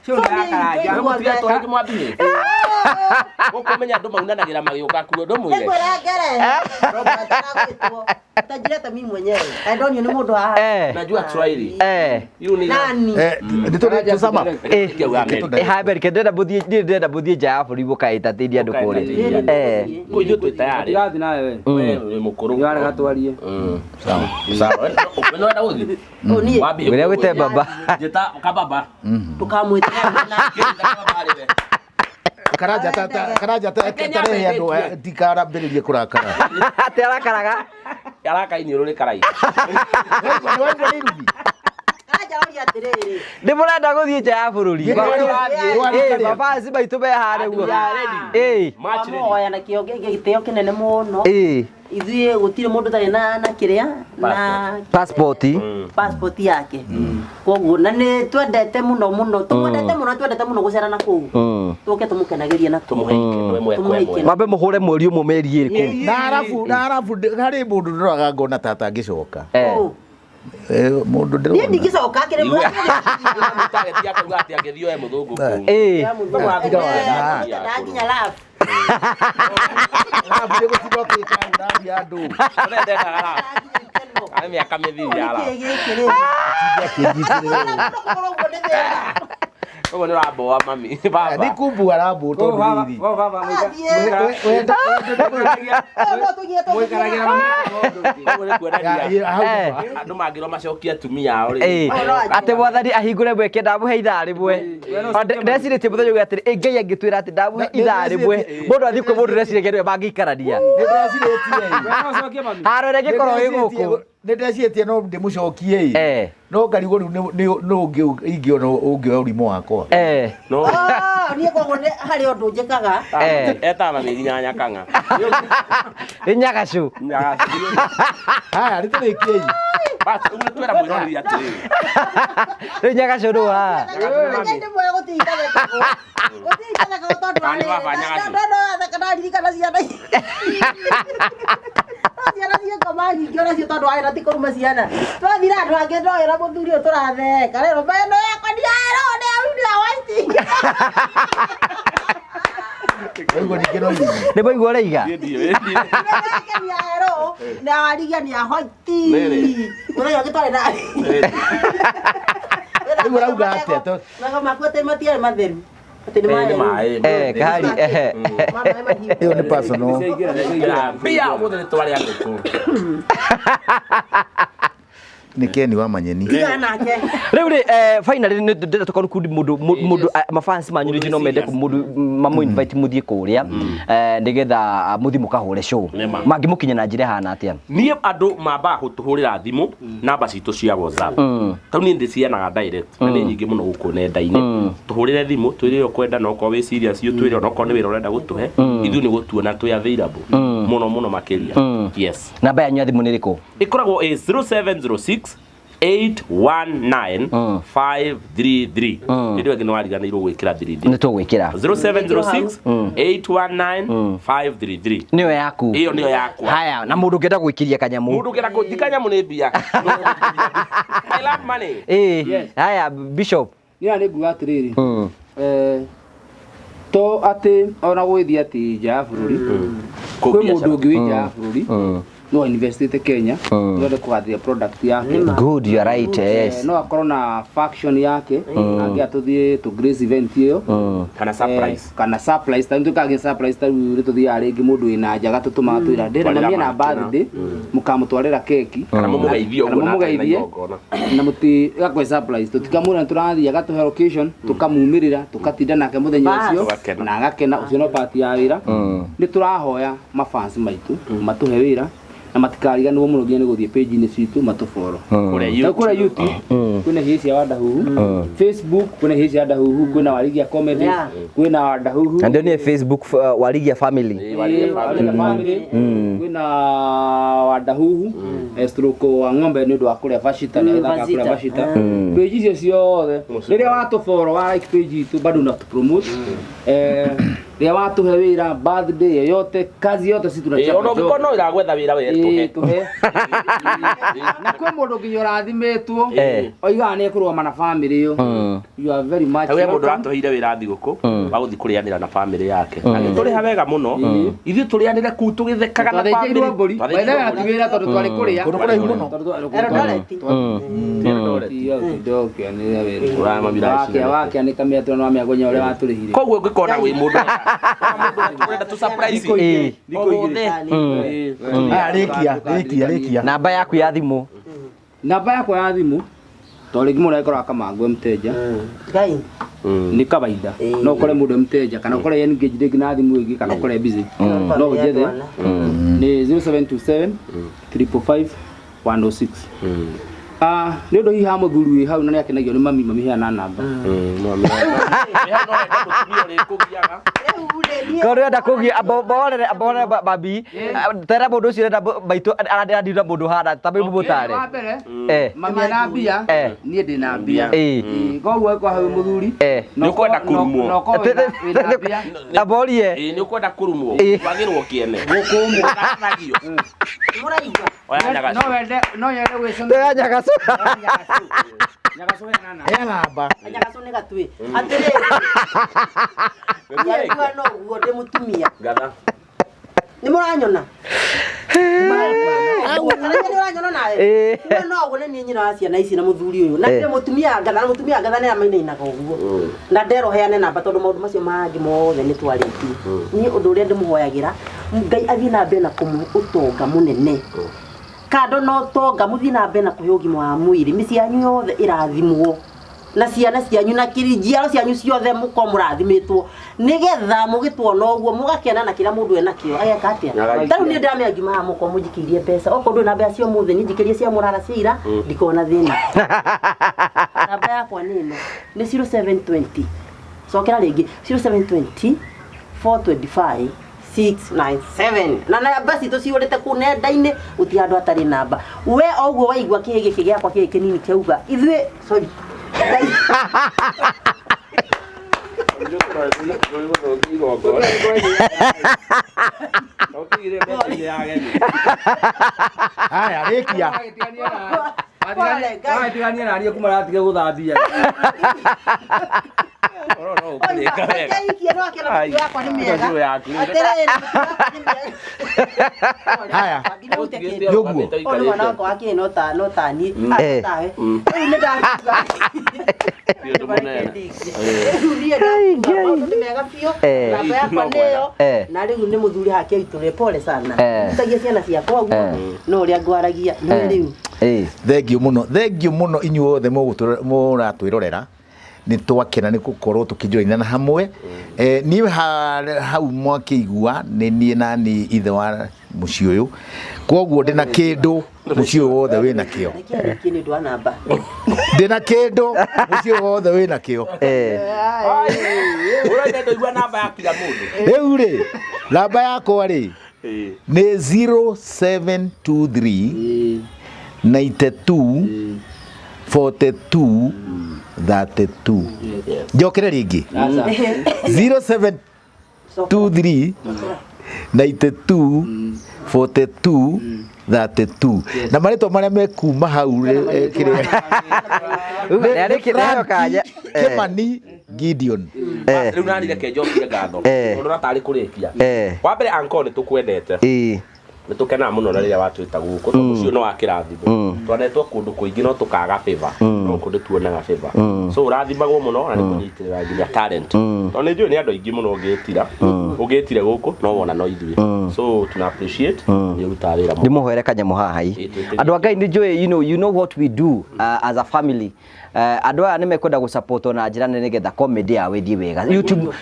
Show ya Karanja. Wewe mutira tore kimwambie. Ukumenya andu maunanagira magiuka kuo ndo mwire. Ngwera ngere. Tajireta mimi mwenyewe. I don't know ni mundu haha. Najua Kiswahili. Yu ni nani? Nditore tusama. Haber kedenda buthie nja ya buri bukaita tidia andu kuri. Ko ithu twi tayari. Gathi nawe we. Ni mukuru. Ni wale gatwarie. Sawa. Sawa. Wewe ndo uthi. Oni. Wire wite baba. Jeta kababa. Tukamwita Karanja tarehe andu ndikarambiririe kurakara. Ate arakaraga. Yaraka ini ro karai. Wewe ni rubi. Ndi murenda guthie nja ya bururi. Baba si baitu be hare guo. Match ready. Moya na kio giteo kinene muno. Ithuĩ gutire mundu tari na kiria na passport yake. Koguo na ni twendete muno twendete muno gucerana kuu. Tuke tumukenagirie na tumuheike. Mabe muhure mweri umwe meri iri. Na arafu hari mundu ndoraga ngona tata ngicoka. Mundu ndiro. Ni ndigicoka kire mwe. Target yake ngati angethio e muthungu kuu. Nginya laugh. Laugh ni gutigwo kwikanga ndathi andu. Ndenda gara. Ari miaka mithiri ara. Ogo ni rabo mami. Baba. Ni kumbu arabu to ndiri. Baba Wenda. Andu mangiro macokia tumia ori. Ate bwathani ahingure bwe kenda buhe ithaa rimwe. Ndecirĩtie mũthenya ũyũ atĩrĩ Ngai angĩtwĩra atĩ ndabuhe ithaa rimwe mũndũ athiĩ kwĩ mũndũ ndecirĩtie mangĩikarania. Harore gĩkorwo wĩ gũkũ. Ndecirĩtie no ndĩmũcokie no ngarigwo rĩu no ingĩona ũngĩoya ũrimũ wakwa. No. Niĩ koguo harĩ ũndũ njĩkaga. Etana nĩ nyanya kanga. Nyagacu. Haya nĩtũrĩkiei. Basi ũmũtwĩra mũirori atĩrĩ. Rĩu Nyagacu ndũ ha. Ndĩ mwe gũtigithagwo. Gũtigithagwo tondũ Bani baba Nyagacu. Kana ndirikana ciana. Ciana cia ngoma nyingĩ ona cio tondũ wĩra ti kũruma ciana. Twathira andũ angĩ ndoera mũthuri ũyũ tũratheka. Rĩu meno yakwa ndiaero nĩ aunia white. Nĩ mũigua ũraiga. Na warigia ni ahoiti. Ũrĩa gĩtarĩ na. Rĩu ũrauga atĩa? Na makuĩte matiarĩ matheru. Kari Hiyo ni personal. Pia mũthenya twari andũ tu. ni Ken wa Manyeni tiga nake riu ri finally ndenda tukonu kundi mundu mafans manyu ri no mende mundu mamu invite muthie kuria nigetha muthi mukahure show mangimukinya na njira hana atia nie andu mamba gutuhurira thimu namba citu cia WhatsApp tau ni ndicianaga direct ni nyingi muno guku nenda-ini tuhurire thimu twire ukwenda no ko we serious yo twire no ko ni wira urenda gutuhe ithu ni gutuona twi available muno makiria yes namba yanyu thimu ni riku ikoragwo 0706 819 533 ndio ngino wariganirwo gwikira 33 ni tugwikira 0706 819 533 niyo yaku iyo niyo yaku haya na mundu ngenda gwikiria kanyamu mundu ngenda kuthikanya ni mbia I love money haya bishop ni ani nguga atiriri to ati ona gwithia ati nja bururi kwi mundu ungi wi nja bururi no investite Kenya ndio kugathia product yake good you are right yes no akorwo na faction yake angi atuthie to grace event iyo kana surprise tandu kage surprise taru tuthia aringi mundu ina njaga tutuma twira ndira na mia na birthday mukamutwarira keki kana mumugeithie uguo na muti gakwe surprise tutikamura turathia gatuhe location tukamumirira tukatinda nake muthenya ucio na agakena ucio no party ya wira ni turahoya mafans maitu matuhe wira na matikariganwo muno nginya ni guthie page ni citu matuforo kure YouTube kuna hisi ya Wadahuhu Facebook kuna hisi ya Wadahuhu kuna Warigia comedy kuna Wadahuhu ndio ni Facebook Warigia family kuna Wadahuhu estroko wa ng'ombe ni ndo akuria vashita na ithaka akuria vashita page icio ciothe riria watuforo wa like page itu bado na promote ria watuhe wira birthday yoyote kazi yote si tunachapa ono gikono iragwetha wira wetu tuhe na kwa mundu nginya rathimetwo oiga ni kuruma na family yo you are very much tawe mundu ratuheire wira thiguku wa guthi kurianira na family yake na turi havega muno ithu turianire ku tugithekaga na family waithaga atiwira tondu twari kuria kurukura muno wake anikamia tu no miagonya ule waturihire koguo ngikona wi mundu urenda tu surprise Rekia namba yaku ya thimu tori gimura ikora kama ngwe mteja gai ni kawaida no kore mundu mteja kana kore engage rig na thimu igi kana kore busy no ujede ni 0727 345 106 ni ndo hiha muthuri wi hau na ni akenagio ni mami hiana namba Kau ada kugi abore babi tera bodo sira da baitu ada di bodo hada tapi bubutare mami na bia ni ndi na bia koguo kwa hau muthuri ni kwenda kurumwo aborie ni kwenda kurumwo wagirwo kiene gukumwo gatagio muraigwa no yende wicunga nyagaso nana elamba nyagaso ni gatwi atire ngwa no guo de mutumia gatha ni muranyona muranyona nae no guo ni nyina acia na ici na muthuri uyu na de mutumia gatha ni amaina ina guo na ndero heane namba tondu maundu macio mangi mothe ni twariti ni undu uria ndimuhoyagira ngai athie na mbere na kumu utonga munene kado no tonga muthie na mbere na kuhiogi mwa mwiri micianyu yothe irathimwo na ciana cianyu na kirinjiaro cianyu ciothe muko murathimitwo nigetha mugitwona uguo mugakena na kila mundu ena kio ageka atia taru ni ndamya ngima muko mujikirie pesa okorwo na mbea cio muthe ni njikirie cia murara cira ndikona thina namba yakwa nino ni 0720 sokera ringi 0720 425 697 na basi tuciurite ku nenda-ini uti andu atari namba we oguo waigua kihigi kigiakwa kigi kinini kiuga ithwe sorry haya rekia atigania na aria kuma ratige guthambia haya joguo ono mwana wako wake no ta ni atawe ni ndakuga mega fio namba yakwa niyo na riu ni muthuri hake itule pole sana utagia ciana ciakwa uguo no ria ngwaragia no riu Thengiũ mũno inyuothe mũratwĩrorera nĩ twakena nĩ gũkorwo tũkĩnjoina hamwe niĩ hau mwakĩigua nĩ niĩ na nĩ ithe wa mũciĩ ũyũ koguo ndĩ na kĩndũ mũciĩ ũyũ wothe wĩna kĩo ndĩ na kĩndũ mũciĩ ũyũ wothe wĩna kĩo rĩu rĩ namba yakwa rĩ nĩ 0723 92 42 32 njokere rĩngĩ 0723 92 42 32 na marĩtwa marĩa mekuma hau kĩrĩa Kimani Gideon rĩu nani reke njokie ngatho tondũ ratarĩ kũrĩkia wa mbere anko nĩ tũkwendete nĩ tũkenaga mũno na rĩrĩa watwĩta gũkũ tondũ ũcio no wakĩrathimo twanetwo kũndũ kũingĩ no tũkaga favor no kũndũ tuonaga favor so ũrathimagwo mũno na nĩ kũnyitĩrĩra nginya talent tondũ nĩ njũĩ nĩ andũ aingĩ mũno ũngĩtire gũkũ no wona no ithuĩ so tuna appreciate nĩ ũrutaga wĩra mũno ndĩmũhoere kanyamũ haha andũ a Ngai nĩ njũĩ you know what we do as a family andũ aya nĩ mekwenda gũsupport na njĩra nene nĩgetha comedy yao ĩthiĩ wega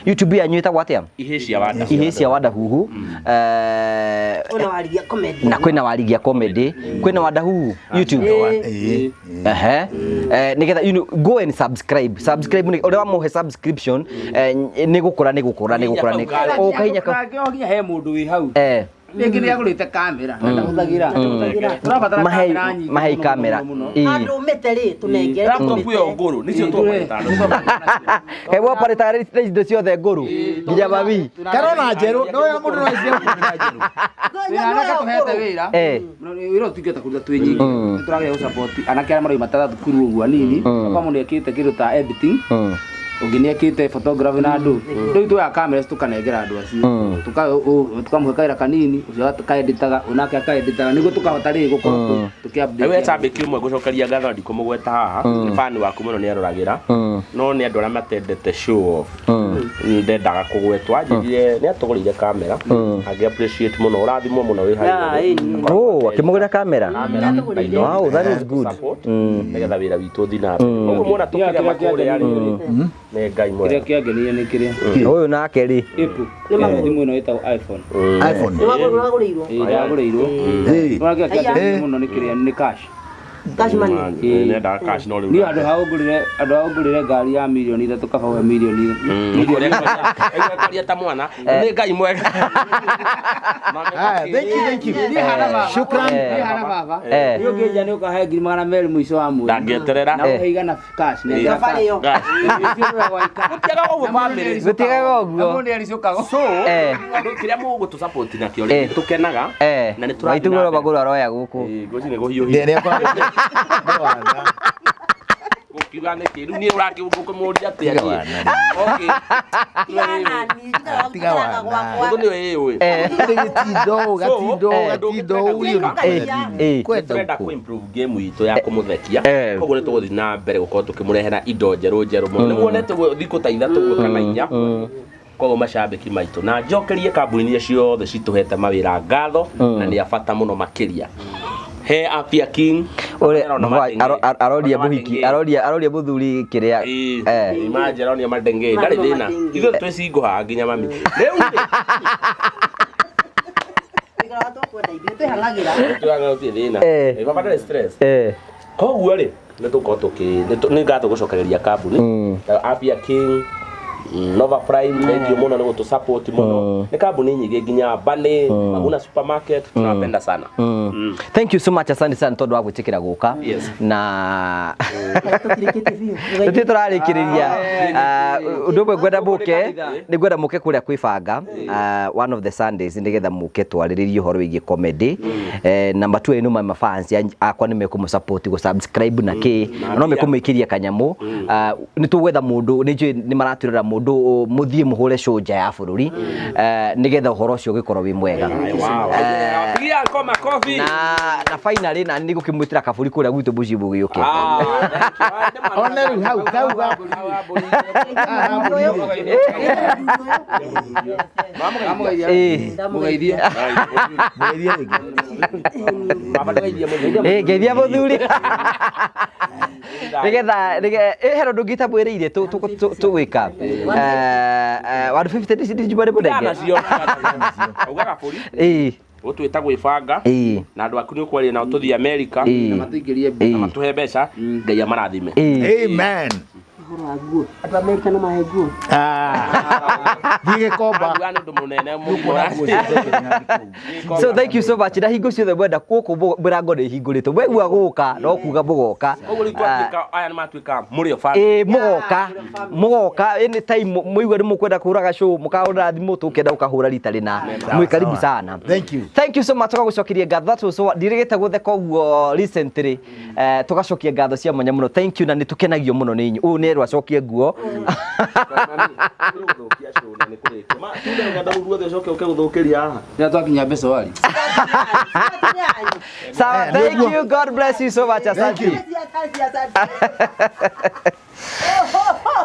YouTube yanyu ĩtagwo atĩa ihĩ cia Wadahuhu na kwĩna warigia comedy kwĩna Wadahuhu YouTube nĩgetha go and subscribe ũrĩa wamuhe subscription nĩ gũkũra ũkahinya he mũndũ wĩ hau rĩngĩ nĩ agũrĩte kamera na ndahũthagĩra tũrabatara kamera nyingĩ mahei kamera andũ meterĩ tũnengere laptop yo ngũrũ nĩcio tũkwenda hewo operate indo ciothe ngũrũ nginya babi karona njerũ no ya mũndũ no icio njerũ nĩareka tũhete wĩra wĩra ũtungata kũruta twĩ nyingĩ tũragĩa gũ-support anake arĩa marĩ matata thukuru ũguo anini kwa mũndũ ekĩte kĩndũ ta editing ũngĩ nĩ ekĩte photography na andũ rĩu tuoya kamera tũkanengera andũ acio tukamũhe kaĩra kanini ũcio akaeditaga onake akaeditaga nĩguo tũkahota rĩngĩ gũkorwo tũkĩupdate we cambĩki ũmwe gũcokeria ngatho ndikũmũgweta haha nĩ fan waku mũno nĩ aroragĩra no nĩ andũ arĩa matendete show off ndendaga kũgwetwa njĩrire nĩ atũgũrĩire kamera angĩ appreciate mũno ũrathimwo mũno wĩ harĩa akĩmũgũrĩra kamera wow that is good nĩgetha wĩra witũ ũthiĩ na mbere ũguo muona tũkĩrĩa makũrĩa rĩ nĩ Ngai mwega kĩrĩa kĩangenia nĩ kĩrĩa ũyũ nake rĩ thimũ ĩno ĩtagwo iPhone nĩwagũrĩirwo nĩwagũrĩirwo mũno nĩ kĩrĩa nĩ cash money nenda cash no rĩu ni andũ ha ũngũrĩre ngari ya milioni 3 kaba milioni karia ta mwana nĩ Ngai mwega thank you shukran ni hana baba ni ũngĩnja nĩ ũkahe 200 mũico wa mweri ndangĩeterera na ũheigana cash nĩ safari yo gũtiaga ũguo family gũtiaga ũguo mũndũ arĩcokaga so kĩrĩa mũgũtũ support nakĩo rĩ tũkenaga na nĩ tũrathiĩ waitugũrwo bagũrũ aroya gũkũ gũcinĩ gũhiũhia ukiuga nĩ kĩru niĩ ũrakĩmũria atĩa okay mũndũ nĩ ũĩ twenda kũ-improve game itũ ya kũmũthekia koguo nĩ tũgũthiĩ na mbere gũkorwo tũkĩmũrehera indo njerũ mũno nĩ muonete thikũ ta ithatũ guo kana inya koguo macambĩki maitũ na njokerie kambuni iria ciothe citũhete mawĩra ngatho na nĩ abata mũno makĩria he Afia King aroria mũhiki aroria mũthuri kĩrĩa imagine aroria madenge ndarĩ thĩna ithuĩ twĩcingũha nginya mami rĩu nĩ stress koguo rĩ nĩ tũkorwo nĩ ngatho gũcokereria kambuni Afia King Nova Prime thank you mũno nĩ gũtũ support mũno nĩ kambuni nyingĩ nginya Bane Maguna supermarket tunapenda sana thank you so much asante sana tondũ wa gwĩtĩkĩra gũka na nĩ tũrarĩkĩrĩria ũndũ ũmwe ngwenda mũke nĩ ngwenda mũke kũrĩa kwĩbanga one of the Sundays nĩgetha mũke twarĩrĩrie ũhoro wĩgiĩ comedy number 2 ĩno my fans akwa nĩ mekũmũsupport gũ-subscribe na kĩ no mekũmũikĩria kanyamũ nĩ tũgwetha mũndũ nĩ maratwĩrora mundu muthie muhure shoja ya bururi nigetha uhoro ucio gikorwo wi mwega na finally na ni gukimwitira kaburi kuria gwitu buci bugiuke ona riu hau geithia muthuri nigetha hero ndungita mwiriire tugwika 150 ndijumare munenge augaga buri utwita gwibanga na andu aku ni ukwaria nao tuthie America na matuingirie na matuhe mbeca Ngai amarathime amen Aba America no mahenguo Dige komba ndu munene so thank you so much na hingo ciothe mwenda kuku mirango ni hinguritwo mwegua guka no kuga mugoka aya ni matuika murio family mugoka any time muigwa ni mukwenda kuraga show mukaona thimu tukenda ukahura rita rina mwi karibu sana thank you so much tugagucokiria ngatho that was so ndirigite gutheka uguo recently tugacokia ngatho cia mwanya muno thank you na nitukenagio muno ni inyu u ni acokie nguo twakinya mbeca wari sawa thank you god bless you so much asante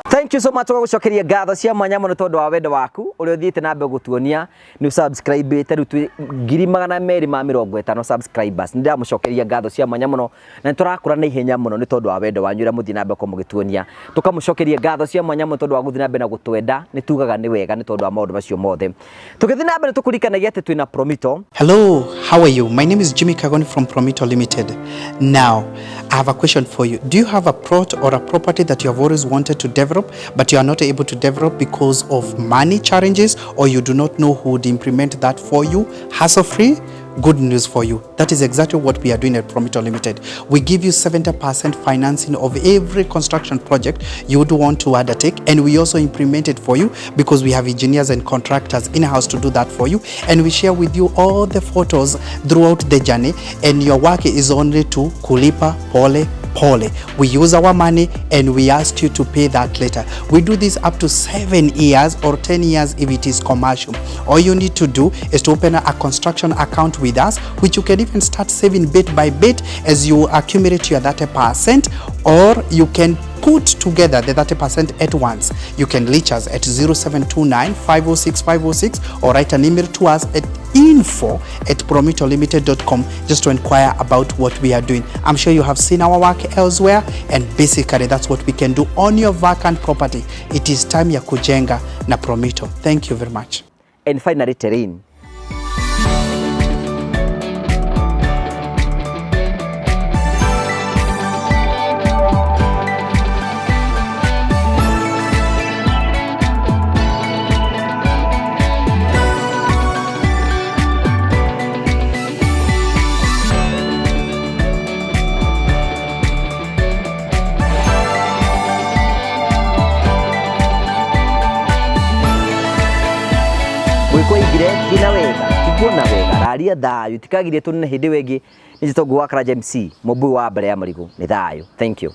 thank you so much tugagucokeria ngatho cia mwanya muno tondu wa wendo waku uria uthiite na mbe gutuonia ni subscribe te ritu 250 subscribers ndiramucokeria ngatho cia mwanya muno na turakura na ihenya muno ni tondu wa wendo wanyu uria muthi na mbe kumugituonia tukamucokeria ngatho cia mwanya muno tondu wa guthi na mbe na gutwenda ni tugaga ni wega ni tondu wa maundu macio mothe tugithi na mbe tukurikanagia ati twina Promito. Hello, how are you? My name is Jimmy Kagoni from Promito Limited. Now, I have a question for you. Do you have a plot or a property that you have always wanted to develop, but you are not able to develop because of money challenges, or you do not know who would implement that for you, hassle-free? Good news for you. That is exactly what we are doing at Promito Limited. We give you 70% financing of every construction project you would want to undertake, and we also implement it for you because we have engineers and contractors in-house to do that for you, and we share with you all the photos throughout the journey, and your work is only to kulipa pole pole. We use our money and we ask you to pay that later. We do this up to 7 years or 10 years if it is commercial. All you need to do is to open a construction account with us, which you can even start saving bit by bit as you accumulate your 30%, or you can put together the 30% at once. You can reach us at 0729 506 506 or write an email to us at info@promitolimited.com just to inquire about what we are doing. I'm sure you have seen our work elsewhere, and basically that's what we can do on your vacant property. It is time ya kujenga na Promito. Thank you very much. And finally, Terrain. Kina wega tikuona wega raria thayu tikagire tunene hindi wengi ni Tongu wa Karaja MC mubu wa mbere ya marigu ni thayu. Thank you.